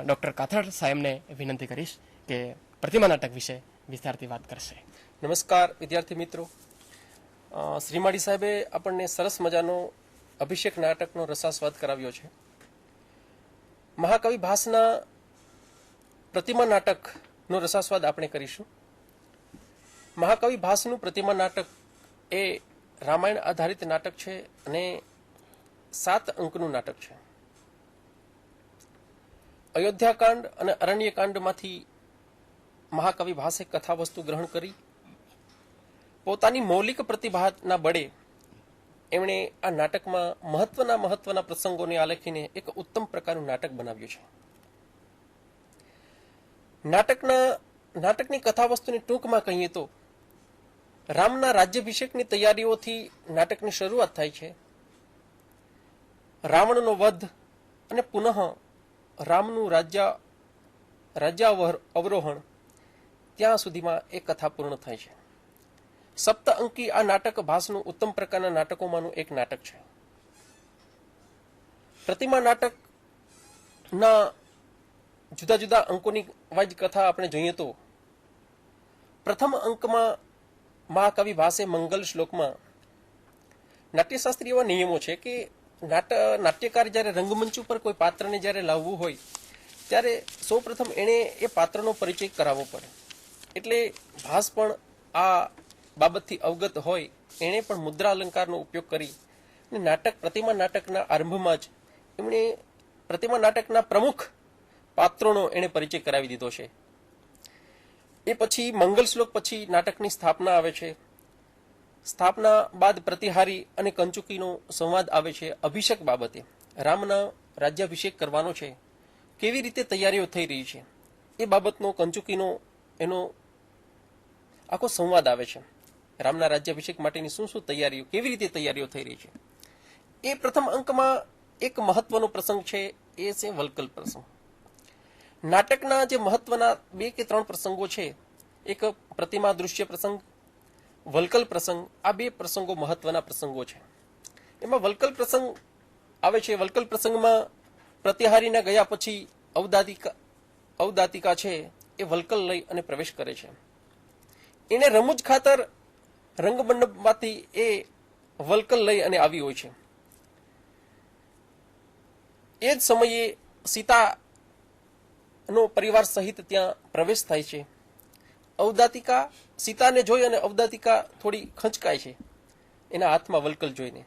ડૉક્ટર કાથડ સાહેબને વિનંતી કરીશ કે પ્રતિમા નાટક વિશે વિસ્તારથી વાત કરશે. નમસ્કાર વિદ્યાર્થી મિત્રો. શ્રીમાળી સાહેબે આપણને સરસ મજાનો અભિષેક નાટકનો રસાસ્વાદ કરાવ્યો છે. મહાકવિ ભાસના પ્રતિમા નાટકનો રસાસ્વાદ આપણે કરીશું. મહાકવિ ભાસનું પ્રતિમા નાટક એ રામાયણ આધારિત નાટક છે અને 7 અંકનું નાટક છે. અયોધ્યાકાંડ અને અરણ્યકાંડમાંથી મહાકવિ ભાસે કથા વસ્તુ ગ્રહણ કરી પોતાની મૌલિક પ્રતિભાના બળે એમણે આ નાટકમાં મહત્વના પ્રસંગોને આલેખીને એક ઉત્તમ પ્રકારનું નાટક બનાવ્યું છે. નાટકની કથા વસ્તુની ટૂંકમાં કહીએ તો રામના રાજ્યાભિષેકની તૈયારીઓથી નાટકની શરૂઆત થાય છે. રાવણનો વધ અને પુનઃ રામનું રાજ્ય અવરોહણ ત્યાં સુધીમાં એ કથા પૂર્ણ થાય છે. 7 અંકી આ નાટક ભાસનું ઉત્તમ પ્રકારના નાટકોમાંનું એક નાટક છે. પ્રતિમા નાટકના જુદા જુદા અંકોની વાઇઝ કથા આપણે જોઈએ તો પ્રથમ અંકમાં મહાકવિ ભાસે મંગલ શ્લોકમાં નાટ્યશાસ્ત્રી એવા નિયમો છે કે નાટ્યકાર જ્યારે રંગમંચ ઉપર કોઈ પાત્રને જ્યારે લાવવું હોય ત્યારે સૌપ્રથમ એણે એ પાત્રનો પરિચય કરાવવો પડે. એટલે ભાસ પણ આ બાબતથી અવગત હોય એણે પણ મુદ્રા અલંકારનો ઉપયોગ કરી પ્રતિમા નાટકના આરંભમાં જ એમણે પ્રતિમા નાટકના પ્રમુખ પાત્રોનો એણે પરિચય કરાવી દીધો છે. એ પછી મંગલ શ્લોક પછી નાટકની સ્થાપના આવે છે. સ્થાપના બાદ પ્રતિહારી અને કંચુકીનો સંવાદ આવે છે. અભિષેક બાબતે રામના રાજ્યાભિષેક કરવાનો છે, કેવી રીતે તૈયારીઓ થઈ રહી છે એ બાબતનો કંચુકીનો એનો આખો સંવાદ આવે છે. રામના રાજ્યાભિષેક માટેની શું શું તૈયારીઓ, કેવી રીતે તૈયારીઓ થઈ રહી છે. એ પ્રથમ અંકમાં એક મહત્વનો પ્રસંગ છે, એ છે વલ્કલ પ્રસંગ. નાટકના જે મહત્વના 2 કે 3 પ્રસંગો છે, એક પ્રતિમા દૃશ્ય પ્રસંગ, વલ્કલ પ્રસંગ, આ 2 પ્રસંગો મહત્વના પ્રસંગો છે. એમાં વલ્કલ પ્રસંગ આવે છે. વલ્કલ પ્રસંગમાં પ્રતિહારીના ગયા પછી અવદાતિકા છે એ વલ્કલ લઈ અને પ્રવેશ કરે છે. એને રમૂજ ખાતર રંગમંડપમાંથી એ વલ્કલ લઈ અને આવી હોય છે. એ જ સમયે સીતાનો પરિવાર સહિત ત્યાં પ્રવેશ થાય છે. અવદાતિકા સીતાને જોઈ અને અવદાતિકા થોડી ખંચકાય છે એના હાથમાં વલ્કલ જોઈને.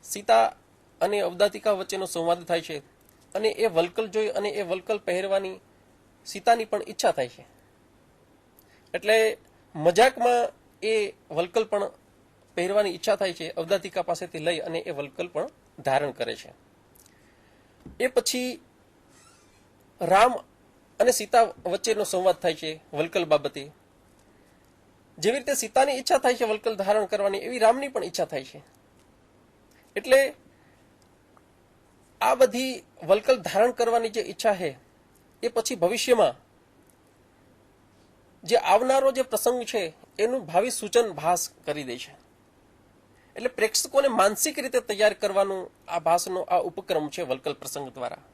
સીતા અને અવદાતિકા વચ્ચેનો સંવાદ થાય છે અને એ વલ્કલ જોઈ અને એ વલ્કલ પહેરવાની સીતાની પણ ઈચ્છા થાય છે. એટલે મજાકમાં એ વલ્કલ પણ પહેરવાની ઈચ્છા થાય છે. અવદાતિકા પાસેથી લઈ અને એ વલ્કલ પણ ધારણ કરે છે. એ પછી રામ અને સીતા વચ્ચેનો સંવાદ થાય છે વલ્કલ બાબતે. જેવી રીતે સીતાની ઈચ્છા થાય છે વલ્કલ ધારણ કરવાની, એવી રામની પણ ઈચ્છા થાય છે. એટલે આ બધી વલ્કલ ધારણ કરવાની જે ઈચ્છા છે એ પછી ભવિષ્યમાં જે આવનારો જે પ્રસંગ છે એનું ભાવિ સૂચન ભાસ કરી દે છે. એટલે પ્રેક્ષકોને માનસિક રીતે તૈયાર કરવાનું આ ભાસનો આ ઉપક્રમ છે વલ્કલ પ્રસંગ દ્વારા.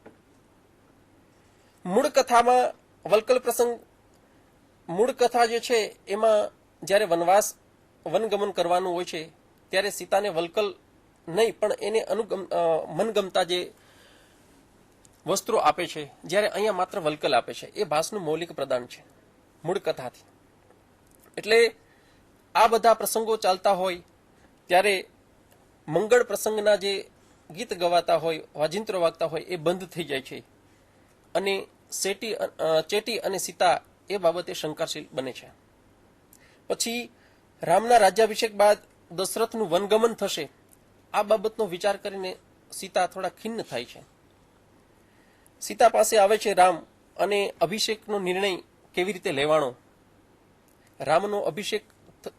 મૂળ કથામાં વલ્કલ પ્રસંગ, મૂળ કથા જે છે એમાં જ્યારે વનગમન કરવાનું હોય છે ત્યારે સીતાને વલ્કલ નહીં પણ એને મનગમતા જે વસ્ત્રો આપે છે, જ્યારે અહીંયા માત્ર વલ્કલ આપે છે. એ ભાસનું મૌલિક પ્રદાન છે મૂળ કથાથી. એટલે આ બધા પ્રસંગો ચાલતા હોય ત્યારે મંગળ પ્રસંગના જે ગીત ગવાતા હોય, વાજિંત્રો વાગતા હોય એ બંધ થઈ જાય છે અને ચેટી અને સીતા એ બાબતે શંકાશીલ બને છે. પછી રામના રાજ્યાભિષેક બાદ દશરથનું વનગમન થશે, આ બાબતનો વિચાર કરીને સીતા થોડા ખિન્ન થાય છે. સીતા પાસે આવે છે રામ અને અભિષેકનો નિર્ણય કેવી રીતે લેવાનો. રામનો અભિષેક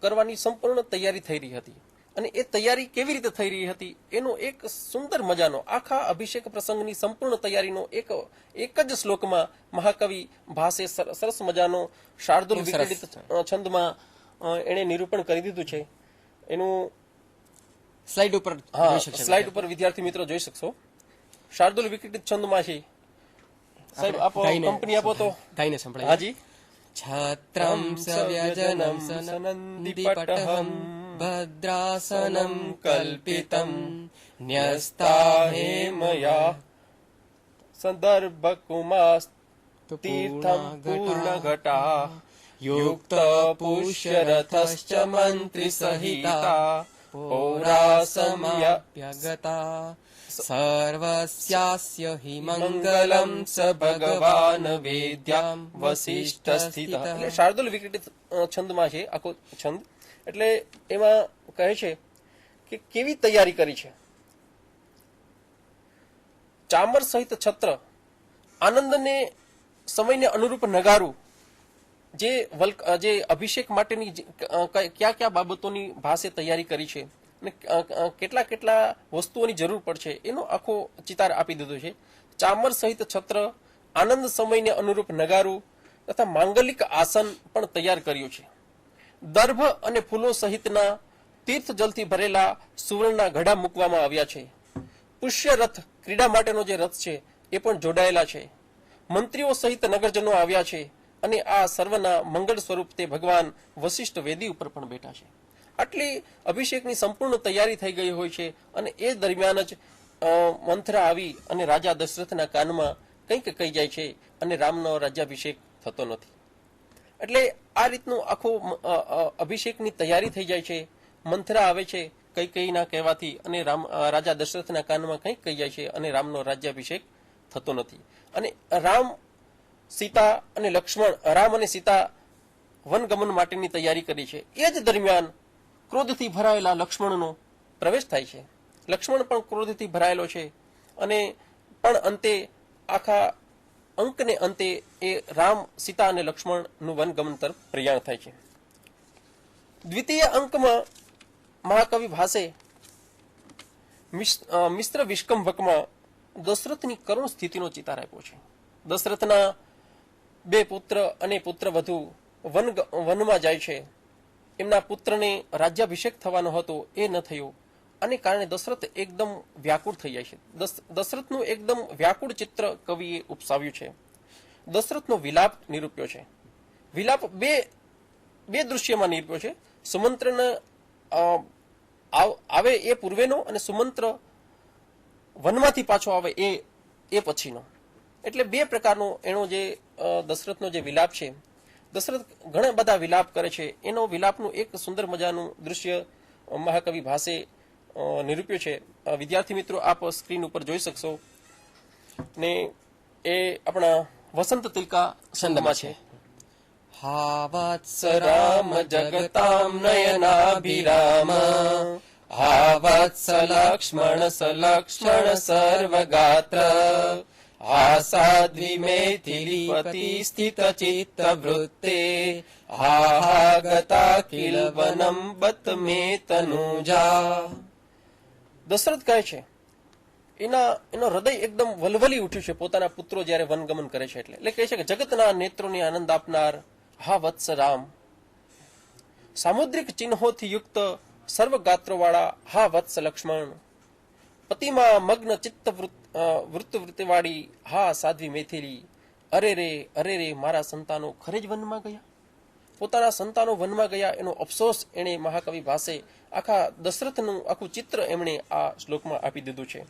કરવાની સંપૂર્ણ તૈયારી થઈ રહી હતી અને એ તૈયારી કેવી રીતે થઈ રહી હતી એનો એક સુંદર મજાનો આખા અભિષેક પ્રસંગની સંપૂર્ણ તૈયારીનો એક જ શ્લોકમાં મહાકવિ ભાસે સરસ મજાનો શાર્દુલ વિકલિત છંદમાં એણે નિરૂપણ કરી દીધું છે. એનું સ્લાઇડ ઉપર વિદ્યાર્થી મિત્રો જોઈ શકશો. શાર્દુલ વિકલિત છંદમાં છે. સાહેબ આપો, કંપની આપો તો ગાઈને સંભળાય. હાજી. છત્રમ સવ્યજનમ સનંદીપટહમ ભદ્રાસનમ કલ્પિતમ ન્યસ્તા હેમયા સંદર્ભ કુમાર તીર્થમ પૂર્ણ ઘટા યુક્ત પુષ્યરથશ્ચ મંત્રી સહિતા પૌરા સમયગતા સર્વસ્યાસ્ય હિ મંગલમ સ ભગવાન વેદ્યામ વસિષ્ઠ સ્થિત. એટલે શાર્દુલ વિકૃત છંદમાં છે આખો છંદ. એટલે એમાં કહે છે કે કેવી તૈયારી કરી છે. ચામર સહિત છત્ર, આનંદને સમયને અનુરૂપ નગારું, જે અભિષેક માટેની કયા કયા બાબતોની ભાસે તૈયારી કરી છે અને કેટલા કેટલા વસ્તુઓની જરૂર પડશે એનો આખો ચિતાર આપી દીધો છે. ચામર સહિત છત્ર, આનંદ સમયને અનુરૂપ નગારું તથા માંગલિક આસન પણ તૈયાર કર્યું છે. દર્ભ અને ફૂલો સહિતના તીર્થ જલથી ભરેલા સુવર્ણના ઘડા મૂકવામાં આવ્યા છે. પુષ્ય રથ, ક્રીડા માટેનો જે રથ છે એ પણ જોડાયેલા છે. મંત્રીઓ સહિત નગરજનો આવ્યા છે અને આ સર્વના મંગળ સ્વરૂપ તે ભગવાન વશિષ્ઠ વેદી ઉપર પણ બેઠા છે. આટલી અભિષેકની સંપૂર્ણ તૈયારી થઈ ગઈ હોય છે અને એ દરમિયાન જ મંથરા આવી અને રાજા દશરથના કાનમાં કંઈક કહી જાય છે અને રામનો રાજ્યાભિષેક થતો નથી. એટલે આ રીતનું આખું અભિષેકની તૈયારી થઈ જાય છે. મંથરા આવે છે કૈકેયીના કહેવાથી અને રાજા દશરથના કાનમાં કંઈક કહી જાય છે અને રામનો રાજ્યાભિષેક થતો નથી. અને રામ અને સીતા વનગમન માટેની તૈયારી કરી છે. એ જ દરમિયાન ક્રોધથી ભરાયેલા લક્ષ્મણનો પ્રવેશ થાય છે. લક્ષ્મણ પણ ક્રોધથી ભરાયેલો છે અને પણ અંતે આખા અંકને અંતે એ રામ, સીતા અને લક્ષ્મણનું વનગમન તરફ પ્રયાણ થાય છે. દ્વિતીય અંકમાં મહાકવિ ભાસે મિશ્ર વિષ્કંભકમાં દશરથની કરુણ સ્થિતિનો ચિતાર આપ્યો છે. દશરથના 2 પુત્ર અને પુત્રવધુ વનમાં જાય છે. એમના પુત્રને રાજ્યાભિષેક થવાનો હતો, એ ન થયો. આને કારણે દશરથ એકદમ વ્યાકુળ થઈ જાય છે. દશરથનું એકદમ વ્યાકુળ ચિત્ર કવિએ ઉપસાવ્યું છે. દશરથનો વિલાપ નિરૂપ્યો છે. વિલાપ બે દૃશ્યમાં નિરૂપ્યો છે. સુમંત્રને આવે એ પૂર્વેનો અને સુમંત્ર વનમાંથી પાછો આવે એ પછીનો. એટલે 2 પ્રકારનો એનો જે દશરથનો જે વિલાપ છે. દશરથ ઘણા બધા વિલાપ કરે છે. એનો વિલાપનું એક સુંદર મજાનું દૃશ્ય મહાકવિ ભાસે નિરૂપ્યું છે. વિદ્યાર્થી મિત્રો, આપ સ્ક્રીન ઉપર જોઈ શકશો ને એ આપણા વસંત તિલકા છંદમાં છે. હા વત્સ રામ જગતામ નયનાભિરામ, હા વત્સ લક્ષ્મણ સલક્ષ્મણ સર્વગાત્ર, હા સાધ્વી મૈથિલીપતિ સ્થિત ચિત્ત વૃત્તે, હા ગતા કિલ વનમ બત મે તનુજા. દશરથ કહે છે એનો હૃદય એકદમ વલવલી ઉઠ્યું છે પોતાના પુત્રો જ્યારે વનગમન કરે છે. એટલે કહે છે કે જગતના નેત્રોને આનંદ આપનાર હા વત્સ રામ, સામુદ્રિક ચિહ્નોથી યુક્ત સર્વગાત્રોવાળા હા વત્સ લક્ષ્મણ, પતિમાં મગ્ન ચિત્ત વૃત્તિવાળી હા સાધ્વી મૈથિલી. અરે રે મારા સંતાનો ખરે જ વનમાં ગયા. પોતાના સંતાનો વનમાં ગયા એનો અફસોસ એણે મહાકવિ ભાસે આખા દશરથનું આખું ચિત્ર એમણે આ શ્લોકમાં આપી દીધું છે.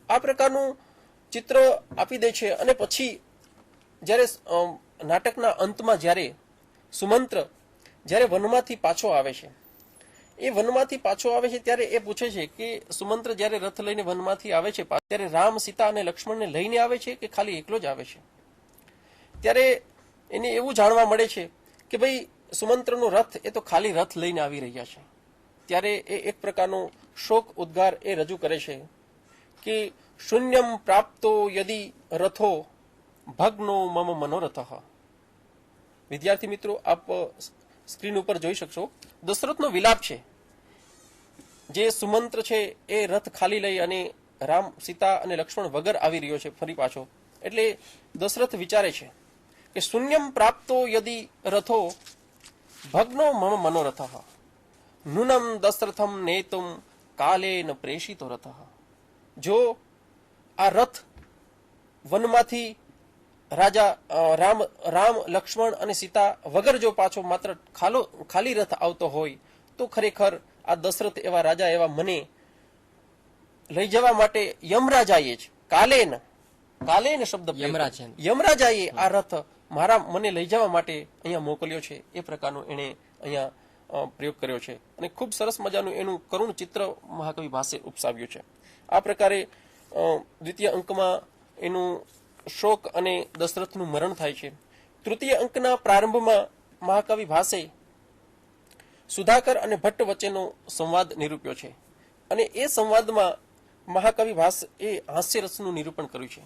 આ પ્રકારનું ચિત્ર આપી દે છે. અને પછી જ્યારે નાટકના અંતમાં જ્યારે સુમંત્ર જ્યારે વનમાંથી પાછો આવે છે, એ વનમાંથી પાછો આવે છે ત્યારે એ પૂછે છે કે સુમંત્ર જ્યારે રથ લઈને વનમાંથી આવે છે ત્યારે રામ, સીતા અને લક્ષ્મણને લઈને આવે છે કે ખાલી એકલો જ આવે છે. ત્યારે એને એવું જાણવા મળે છે કે ભાઈ સુમંત્રનો રથ એ તો ખાલી રથ લઈને આવી રહ્યા છે. ત્યારે એ એક પ્રકારનો શોક ઉદ્ગાર એ રજૂ કરે છે કે શૂન્યમ પ્રાપ્તો યદિ રથો ભગ્નો મમ મનોરથ. વિદ્યાર્થી મિત્રો, આપ સ્ક્રીન ઉપર જોઈ શકશો દશરથનો વિલાપ છે. જે સુમંત્ર છે એ રથ ખાલી લઈ અને રામ, સીતા અને લક્ષ્મણ વગર આવી રહ્યો છે ફરી પાછો. એટલે દશરથ વિચારે છે કે શૂન્યમ પ્રાપ્તો યદિ રથો ભગ્નો મમ મનોરથ, નૂનમ દશરથમ નેતુમ કાલે ન પ્રેષિતો રથ. જો આ રથ વનમાંથી રાજા રામ, લક્ષ્મણ અને સીતા વગર જો પાછો માત્ર ખાલી રથ આવતો હોય તો ખરેખર આ દશરથ એવા રાજા એવા મને લઈ જવા માટે યમરાજાએ જ કાલે ન કાલે એને શબ્દ યમરાજે. યમરાજાએ આ રથ મને લઈ જવા માટે અહીંયા મોકલ્યો છે, એ પ્રકારનો એને અહીંયા પ્રયોગ કર્યો છે. અને ખૂબ સરસ મજાનું એનું કરુણ ચિત્ર મહાકવિ ભાસે ઉપસાવ્યું છે. આ પ્રકારે દ્વિતીય અંકમાં એનું શોક અને દશરથનું મરણ થાય છે. તૃતીય અંકના પ્રારંભમાં મહાકવિ ભાસે સુધાકર અને ભટ્ટ વચ્ચેનો સંવાદ નિરૂપ્યો છે. અને એ સંવાદમાં મહાકવિ ભાસ એ હાસ્યરસનું નિરૂપણ કર્યું છે.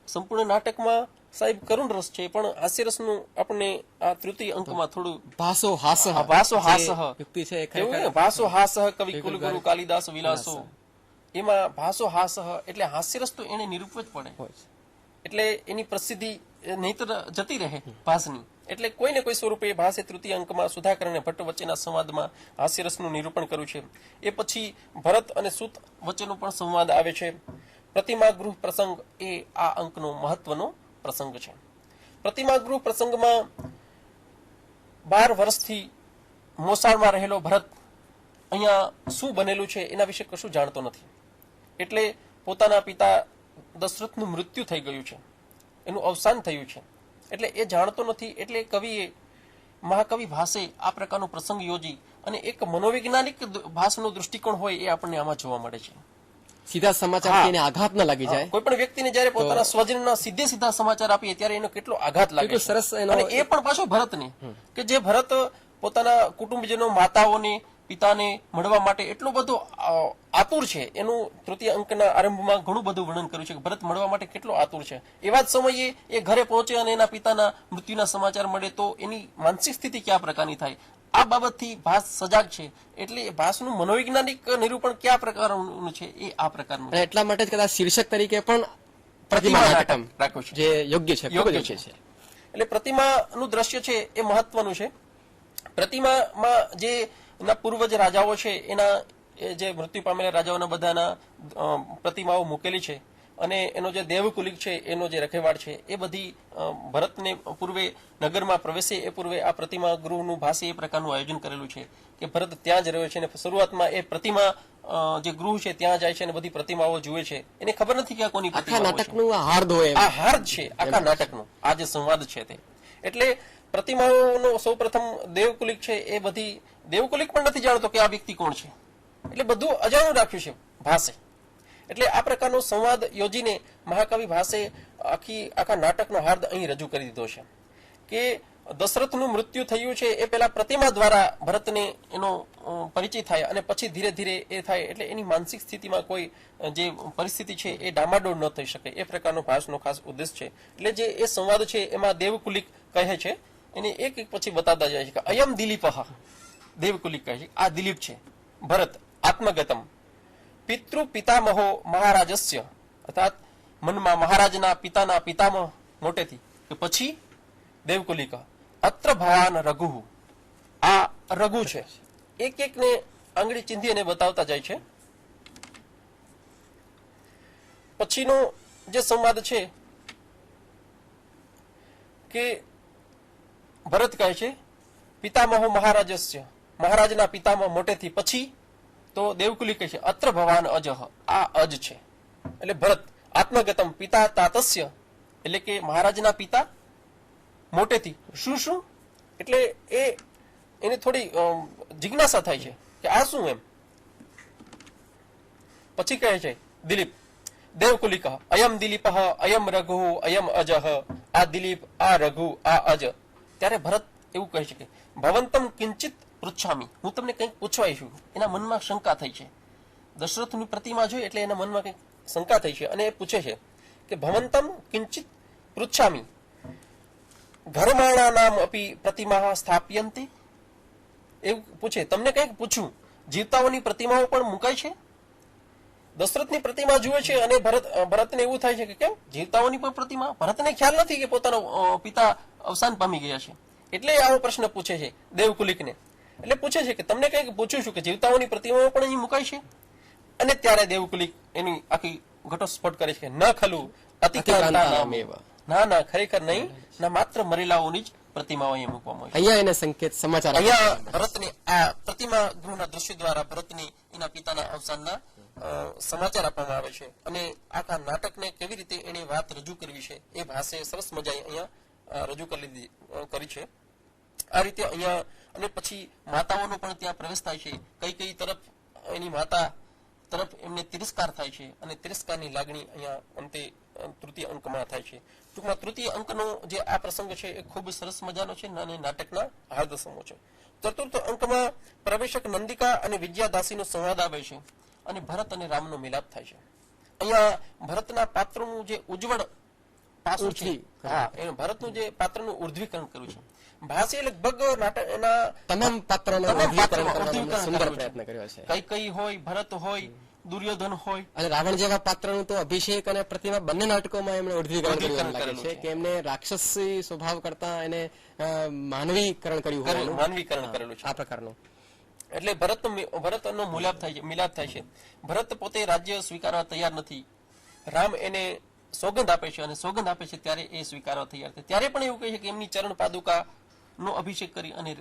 સંપૂર્ણ નાટકમાં સાહેબ કરુણ રસ છે, પણ હાસ્યરસનું આપણને આ તૃતીય અંકમાં થોડું ભાસો હાસ ભાસો હાસ યુક્તિ છે એ એવું ખરેખર ને, ભાસો હાસ કવિ કુલગુરુ કાલિદાસ વિલાસો, એમાં ભાસો હાસ એટલે હાસ્યરસ તો એને નિરૂપવું જ પડે, હોય છે. એટલે એની પ્રસિદ્ધિ નહીતર જતી રહે ભાસની. એટલે કોઈ ને કોઈ સ્વરૂપે ભાસે તૃતીય અંકમાં સુધાકર અને ભટ્ટ વચ્ચેના સંવાદમાં હાસ્યરસનું નિરૂપણ કર્યું છે. એ પછી ભરત અને સૂત વચ્ચેનો પણ સંવાદ આવે છે. પ્રતિમા ગૃહ પ્રસંગ એ આ અંકનો મહત્વનો પ્રસંગ છે. પ્રતિમા ગૃહ પ્રસંગમાં 12 વર્ષથી મોસાળમાં રહેલો ભરત અહીંયા શું બનેલું છે એના વિશે કશું જાણતો નથી. એટલે પોતાના પિતા દશરથનું મૃત્યુ થઈ ગયું છે, એનું અવસાન થયું છે, એટલે એ જાણતો નથી. એટલે કવિએ મહાકવિ ભાસે આ પ્રકારનો પ્રસંગ યોજી અને એક મનોવૈજ્ઞાનિક ભાસનો દૃષ્ટિકોણ હોય એ આપણને આમાં જોવા મળે છે. સીધા સમાચાર એને આઘાત ન લાગી જાય. કોઈ પણ વ્યક્તિને જયારે પોતાના સ્વજનના સીધે સીધા સમાચાર આપીએ ત્યારે એનો કેટલો આઘાત લાગે કેટલું છે. સરસ એનો- અને એ પણ પાછો ભરતને, કે જે ભરત પોતાના કુટુંબીજનો, માતાઓને, પિતાને મળવા માટે એટલો બધો આતુર છે. એનું તૃતીય અંકના આરંભમાં ઘણું બધું વર્ણન કર્યું છે કે ભરત મળવા માટે કેટલો આતુર છે. એવા જ સમયે એ ઘરે પહોંચે અને એના પિતાના મૃત્યુના સમાચાર મળે તો એની માનસિક સ્થિતિ કયા પ્રકારની થાય, આ બાબતથી ભાસ સજાગ છે. એટલે ભાસનું મનોવૈજ્ઞાનિક નિરૂપણ કયા પ્રકારનું છે એ આ પ્રકારનું છે. અને એટલા માટે જ કદાચ શીર્ષક તરીકે પણ પ્રતિમા નાટકમ રાખ્યું છે, જે યોગ્ય છે, ખૂબ જ યોગ્ય યોગ્ય છે. છે. એટલે પ્રતિમાનું દ્રશ્ય છે એ મહત્વનું છે. પ્રતિમામાં જે એના પૂર્વજ રાજાઓ છે એના એ જે મૃત્યુ પામેલા રાજાઓના બધાના પ્રતિમાઓ મૂકેલી છે. અને એનો જે દેવકુલિક છે એનો જે રખેવાળ છે એ બધી ભરતને પૂર્વે નગરમાં પ્રવેશે એ પૂર્વે આ પ્રતિમા ગૃહનું ભાસે એ પ્રકારનું આયોજન કરેલું છે કે ભરત ત્યાં જ રહ્યો છે. અને શરૂઆતમાં એ પ્રતિમા જે ગૃહ છે ત્યાં જાય છે અને બધી પ્રતિમાઓ જુએ છે. એને ખબર નથી કે આ કોની આખા પ્રતિમા છે. નાટકનું આ હાર્દ હોય એમ. આ હાર્દ છે આખા નાટકનો, આ જે સંવાદ છે તે. એટલે પ્રતિમાઓનો સૌ પ્રથમ દેવકુલિક છે એ બધી, દેવકુલિક પણ નથી જાણતો કે આ વ્યક્તિ કોણ છે. એટલે બધું અજાણું રાખ્યું છે ભાસે. એટલે આ પ્રકારનો સંવાદ યોજીને મહાકવિ ભાસે આખા નાટકનો હાર્દ અહીં રજૂ કરી દીધો છે કે દશરથનું મૃત્યુ થયું છે એ પહેલા પ્રતિમા દ્વારા ભરતને એનો પરિચય થાય અને પછી ધીરે ધીરે એ થાય. એટલે એની માનસિક સ્થિતિમાં કોઈ જે પરિસ્થિતિ છે એ ડામાડોળ ન થઈ શકે એ પ્રકારનો ભાસનો ખાસ ઉદ્દેશ છે. એટલે જે એ સંવાદ છે એમાં દેવકુલિક કહે છે, એને એક એક પછી બતાવતા જાય છે કે અયમ દિલીપ, દેવકુલિક કહે છે આ દિલીપ છે. ભરત આત્મગતમ પિતૃ પિતામહો મહારાજસ્ય, અર્થાત મનમાં મહારાજના પિતાના પિતામહ મોટેથી. કે પછી દેવકુલિક અત્ર ભવાન રઘુ, આ રઘુ છે. એક એક ને આંગળી ચીંધી અને બતાવતા જાય છે. પછીનો જે સંવાદ છે કે ભરત કહે છે પિતામહો મહારાજસ્ય, મહારાજના પિતામહ મોટેથી. પછી તો દેવકુલિક કહે છે અત્ર ભવાન અજહ, આ અજ છે. એટલે ભરત આત્મગતમ પિતા તાતસ્ય, એટલે કે મહારાજના પિતા મોટેથી. શું શું? એટલે એને થોડી જિજ્ઞાસા થાય છે કે આ શું એમ. પછી કહે છે દિલીપ, દેવકુલિક અયમ દિલીપ અયમ રઘુ અયમ અજહ, આ દિલીપ, આ રઘુ, આ અજ. ત્યારે ભરત એવું કહે છે કે ભવંતમ કિંચિત પૃચ્છામી, હું તમને કંઈક પૂછવા આવ્યું. એના મનમાં શંકા થઈ છે. દશરથની પ્રતિમા જોઈ એટલે એના મનમાં કંઈક શંકા થઈ છે અને એ પૂછે છે કે ભવંતમ કિંચિત પૃચ્છામી ઘરમાણા નામ અપી પ્રતિમા સ્થાપ્યંતે. એવું પૂછે, તમને કંઈક પૂછું, જીવતાઓની પ્રતિમાઓ પણ મુકાય છે? દશરથની પ્રતિમા જુએ છે અને ભરતને એવું થાય છે કે કેમ જીવતાઓની પણ પ્રતિમા? ભરતને ખ્યાલ નથી કે પોતાનો પિતા અવસાન પામી ગયા છે. એટલે આવો પ્રશ્ન પૂછે છે દેવકુલિકને. એટલે પૂછે છે કે તમને કંઈક પૂછું છું કે જીવતાઓની પ્રતિમાઓ પણ અહીં મુકાય છે? અને ત્યારે દેવકુલિક એની આખી ઘટસ્ફોટ કરે છે, ન ખલું અતિક્રાંતાનામ એવ. ના ના, ખરેખર નહીં, ના માત્ર મરેલાઓની જ પ્રતિમાઓ અહીંયા મૂકવામાં આવી છે. અહીંયા એને સંકેત સમાચાર અહીંયા ભરતને આ પ્રતિમા ગૃહના દ્રશ્ય દ્વારા ભરતને એના પિતાના અવસાનના સમાચાર આપવામાં આવે છે અને આખા નાટકને કેવી રીતે એને વાત રજૂ કરવી છે એ ભાષે સરસ મજાએ અહીંયા રજૂ કરી છે. આ રીતે અહીંયા અને પછી માતાઓનો પણ ત્યાં પ્રવેશ થાય છે. કઈ તરફ એની માતા તરફ એમને તિરસ્કાર થાય છે અને તિરસ્કારની લાગણી અહીંયા અંતે તૃતીય અંકમાં થાય છે. ટૂંકમાં તૃતીય અંકનો જે આ પ્રસંગ છે એ ખૂબ સરસ મજાનો છે અને નાટકના હાર્દસમો છે. ચતુર્થ અંકમાં પ્રવેશક નંદિકા અને વિજયાદાસીનો સંવાદ આવે છે અને ભરત અને રામનો મિલાપ થાય છે. અહીંયા ભરતના પાત્રનું જે ઉજ્જવળ પાસું છે, હા, એ ભરતનું જે પાત્રનું ઉર્ધ્વીકરણ કર્યું છે. ભાષે લગભગ નાટક એના તમામ પાત્રોનો ઉર્ધ્વીકરણ કરવાનો સુંદર પ્રયત્ન કર્યો છે. કઈ હોય, ભરત હોય, દુર્યોધન હોય અને રાવણ જેવા પાત્રનું તો અભિષેક અને પ્રતિમા બંને નાટકોમાં એમણે ઉર્ધ્વીકરણ કર્યું લાગે છે કે એમને રાક્ષસી સ્વભાવ કરતા એને માનવીકરણ કર્યું હોય, માનવીકરણ કરેલું છે આ પ્રકારનું. એટલે ભરતનો મિલાપ થાય છે. ભરત પોતે રાજ્ય સ્વીકારવા તૈયાર નથી. રામ એને સોગંદ આપે છે અને સોગંદ આપે છે ત્યારે એ સ્વીકારવા તૈયાર થાય. ત્યારે પણ એવું કહે છે કે એમની ચરણ પાદુકા નો અભિષેક કરી અને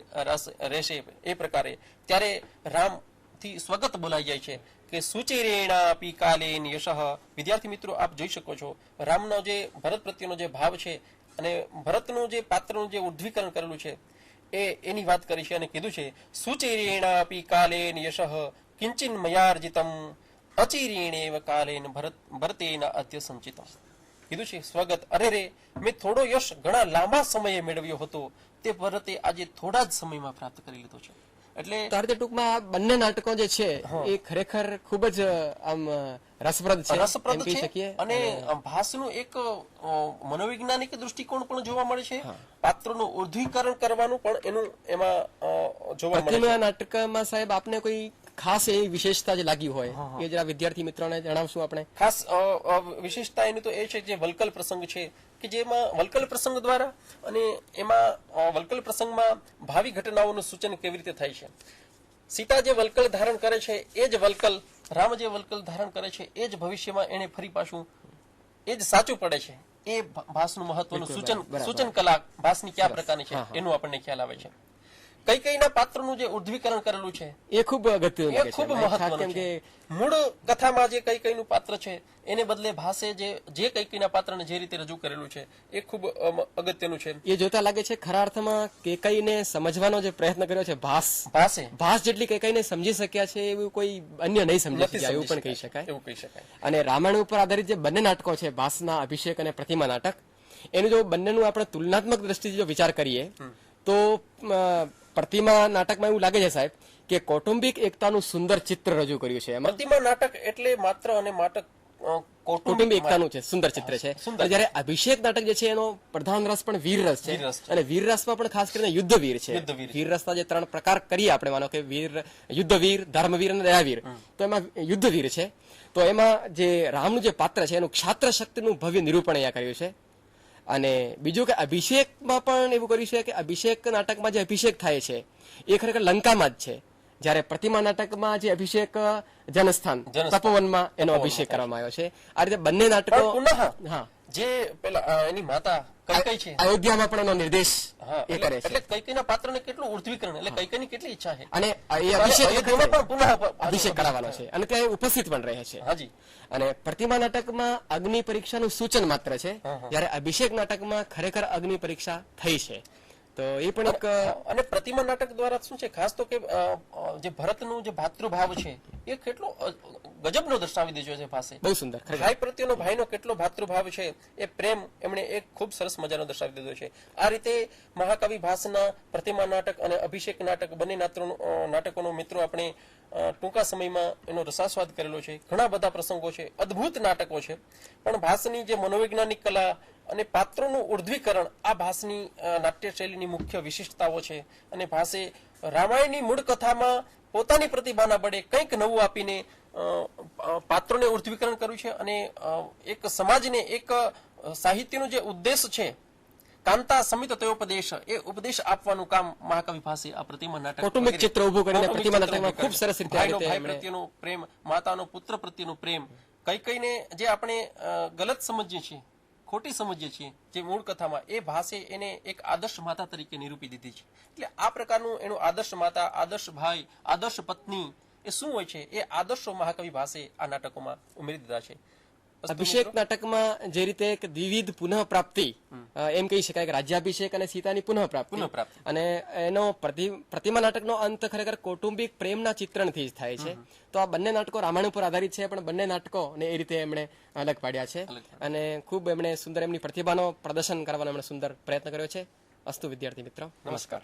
રહેશે એ પ્રકારે. ત્યારે રામ થી સ્વગત બોલાઈ જાય છે કે સુચિરેણા પીકાલેન યશઃ. વિદ્યાર્થી મિત્રો, આપ જોઈ શકો છો રામનો જે ભરત પ્રત્યેનો જે ભાવ છે અને ભરતનું જે પાત્રનું જે ઉર્ધ્વીકરણ કરેલું છે એની વાત કરી છે અને કીધું છે સુચિરેણા પીકાલેન યશઃ કિંચિન મયાર્જિતમ અચિરેણેવ કાલેન ભરતેન અદ્ય સંચિતમ. કીધું છે સ્વગત, અરે રે, મેં થોડો યશ ઘણા લાંબા સમયે મેળવ્યો હતો, તે ભરતે આજે થોડા જ સમયમાં પ્રાપ્ત કરી લીધો છે. એટલે ટૂંકમાં આ બંને નાટકો જે છે એ ખરેખર ખૂબ જ આમ રસપ્રદ છે શકીએ અને ભાષનું એક મનોવૈજ્ઞાનિક દૃષ્ટિકોણ પણ જોવા મળે છે. પાત્રનું ઉર્ધ્વીકરણ કરવાનું પણ એનું એમાં જોવા મળે છે. નાટકમાં સાહેબ આપને કોઈ ખાસ એવી વિશેષતા જે લાગી હોય કે જરા વિદ્યાર્થી મિત્રોને જણાવશું આપણે. ખાસ વિશેષતા એની તો એ છે જે વલ્કલ પ્રસંગ છે કે જેમાં વલ્કલ પ્રસંગ દ્વારા અને એમાં વલ્કલ પ્રસંગમાં ભાવિ ઘટનાઓનું સૂચન કેવી રીતે થાય છે. સીતા જે વલ્કલ ધારણ કરે છે એ જ વલ્કલ રામ જે વલ્કલ ધારણ કરે છે એ જ ભવિષ્યમાં એને ફરી પાછું એ જ સાચું પડે છે. એ ભાષનું મહત્વનું સૂચન કલા ભાષની કયા પ્રકારની છે એનું આપણને ખ્યાલ આવે છે. કઈકઈના પાત્રનું જે ઉર્ધ્વીકરણ કરેલું છે એ ખૂબ અગત્યનું એ ખૂબ મહત્વનું છે. મૂળ કથામાં જે કઈકઈનું પાત્ર છે એને બદલે ભાષે જે કઈકઈના પાત્રને જે રીતે રજૂ કરેલું છે એ ખૂબ અગત્યનું છે. એ જોતા લાગે છે ખરા અર્થમાં કેકઈને સમજવાનો જે પ્રયત્ન કર્યો છે ભાષ જેટલી કેકઈને સમજી શક્યા છે એવું કોઈ અન્ય નહીં સમજી શક્યા એવું પણ કહી શકાય. અને રામાયણ ઉપર આધારિત જે બંને નાટકો છે, ભાસના અભિષેક અને પ્રતિમા નાટક, એનું જો બંનેનું આપણે તુલનાત્મક દ્રષ્ટિથી જો વિચાર કરીએ તો પ્રતિમા નાટકમાં એવું લાગે છે સાહેબ કે કૌટુંબિક એકતાનું સુંદર ચિત્ર રજૂ કર્યું છે. પ્રતિમા નાટક એટલે માત્ર અને માત્ર કૌટુંબિક એકતાનું છે, સુંદર ચિત્ર છે. જ્યારે અભિષેક નાટક જે છે એનો પ્રધાન રસ પણ વીર રસ છે અને વીર રસમાં પણ ખાસ કરીને યુદ્ધવીર છે. વીર રસના જે 3 પ્રકાર કરીએ આપણે, માનો કે વીર, યુદ્ધવીર, ધર્મવીર અને દયાવીર, તો એમાં યુદ્ધવીર છે. તો એમાં જે રામનું જે પાત્ર છે એનું ક્ષાત્ર શક્તિનું ભવ્ય નિરૂપણ અહીંયા કર્યું છે. અને બીજું કે અભિષેકમાં પણ એવું કર્યું છે કે અભિષેક નાટકમાં જે અભિષેક થાય છે એ ખરેખર લંકામાં જ છે, જ્યારે પ્રતિમા નાટકમાં જે અભિષેક જનસ્થાન તપોવનમાં એનો અભિષેક કરવામાં આવ્યો છે. આ રીતે બંને નાટકો જે પેલા એની માતા કૈકેયી છે અયોધ્યામાં પણ એનો નિર્દેશ એ કરે છે. એટલે કૈકેયીના પાત્રને કેટલું ઉર્ધ્વીકરણ, એટલે કૈકેયીની કેટલી ઈચ્છા છે અને એ અભિષેક કરાવવાનો છે અને ત્યાં ઉપસ્થિત પણ રહે છે. હાજી. અને પ્રતિમા નાટકમાં અગ્નિ પરીક્ષાનું સૂચન માત્ર છે, જ્યારે અભિષેક નાટકમાં ખરેખર અગ્નિ પરીક્ષા થઈ છે. તો એ પણ એક અને પ્રતિમા નાટક દ્વારા શું છે ખાસ તો કે જે ભરતનું જે ભાતૃભાવ છે એ કેટલો ગજબનો દર્શાવી દીધો છે પાસે. બહુ સુંદર. ભાઈ પ્રત્યેનો ભાઈનો કેટલો ભાતૃભાવ છે એ પ્રેમ એમણે એક ખૂબ સરસ મજાનો દર્શાવી દીધો છે. આ રીતે મહાકવિ ભાસના પ્રતિમા નાટક અને અભિષેક નાટક બંને નાટકોનો મિત્રો આપણે ટૂંકા સમયમાં એનો રસાસ્વાદ કરેલો છે. ઘણા બધા પ્રસંગો છે, અદ્ભુત નાટકો છે, પણ ભાસની જે મનોવૈજ્ઞાનિક કલા અને પાત્રોનું ઉર્ધ્વીકરણ આ ભાસની નાટ્ય શૈલીની મુખ્ય વિશિષ્ટતાઓ છે. અને ભાસે રામાયણની મૂળ કથામાં પોતાની પ્રતિભાના બળે કંઈક નવું આપીને પાત્રોને ઉર્ધ્વીકરણ કર્યું છે અને એક સમાજને એક સાહિત્યનો જે ઉદ્દેશ છે કાંતા સમિત તયોપદેશ, એ ઉપદેશ આપવાનું કામ મહાકવિ ભાસે આ પ્રતિમા નાટક કૌટુંબિક ચિત્ર ઊભું કરીને પ્રતિમા નાટકમાં ખૂબ સરસ રીતે ભાઈ પ્રત્યેનો પ્રેમ, માતાનો પુત્ર પ્રત્યેનો પ્રેમ, કઈકઈને જે આપણે ગલત સમજીએ છીએ, ખોટી સમજીએ છીએ જે મૂળ કથામાં, એ ભાષે એને એક આદર્શ માતા તરીકે નિરૂપી દીધી છે. એટલે આ પ્રકારનું એનું આદર્શ માતા, આદર્શ ભાઈ, આદર્શ પત્ની એ શું હોય છે એ આદર્શો મહાકવિ ભાસે આ નાટકોમાં ઉમેરી દીધા છે. અભિષેક નાટકમાં જે રીતે એક દ્વિવિધ પુનઃ પ્રાપ્તિ એમ કહી શકાય કે રાજ્યાભિષેક અને સીતાની પુનઃ પ્રાપ્તિ અને એનો પ્રતિમા નાટકનો અંત ખરેખર કૌટુંબિક પ્રેમના ચિત્રણથી જ થાય છે. તો આ બંને નાટકો રામાયણ ઉપર આધારિત છે, પણ બંને નાટકોને એ રીતે એમણે અલગ પાડ્યા છે અને ખૂબ એમણે સુંદર એમની પ્રતિભાનો પ્રદર્શન કરવાનો એમણે સુંદર પ્રયત્ન કર્યો છે. અસ્તુ વિદ્યાર્થી મિત્રો, નમસ્કાર.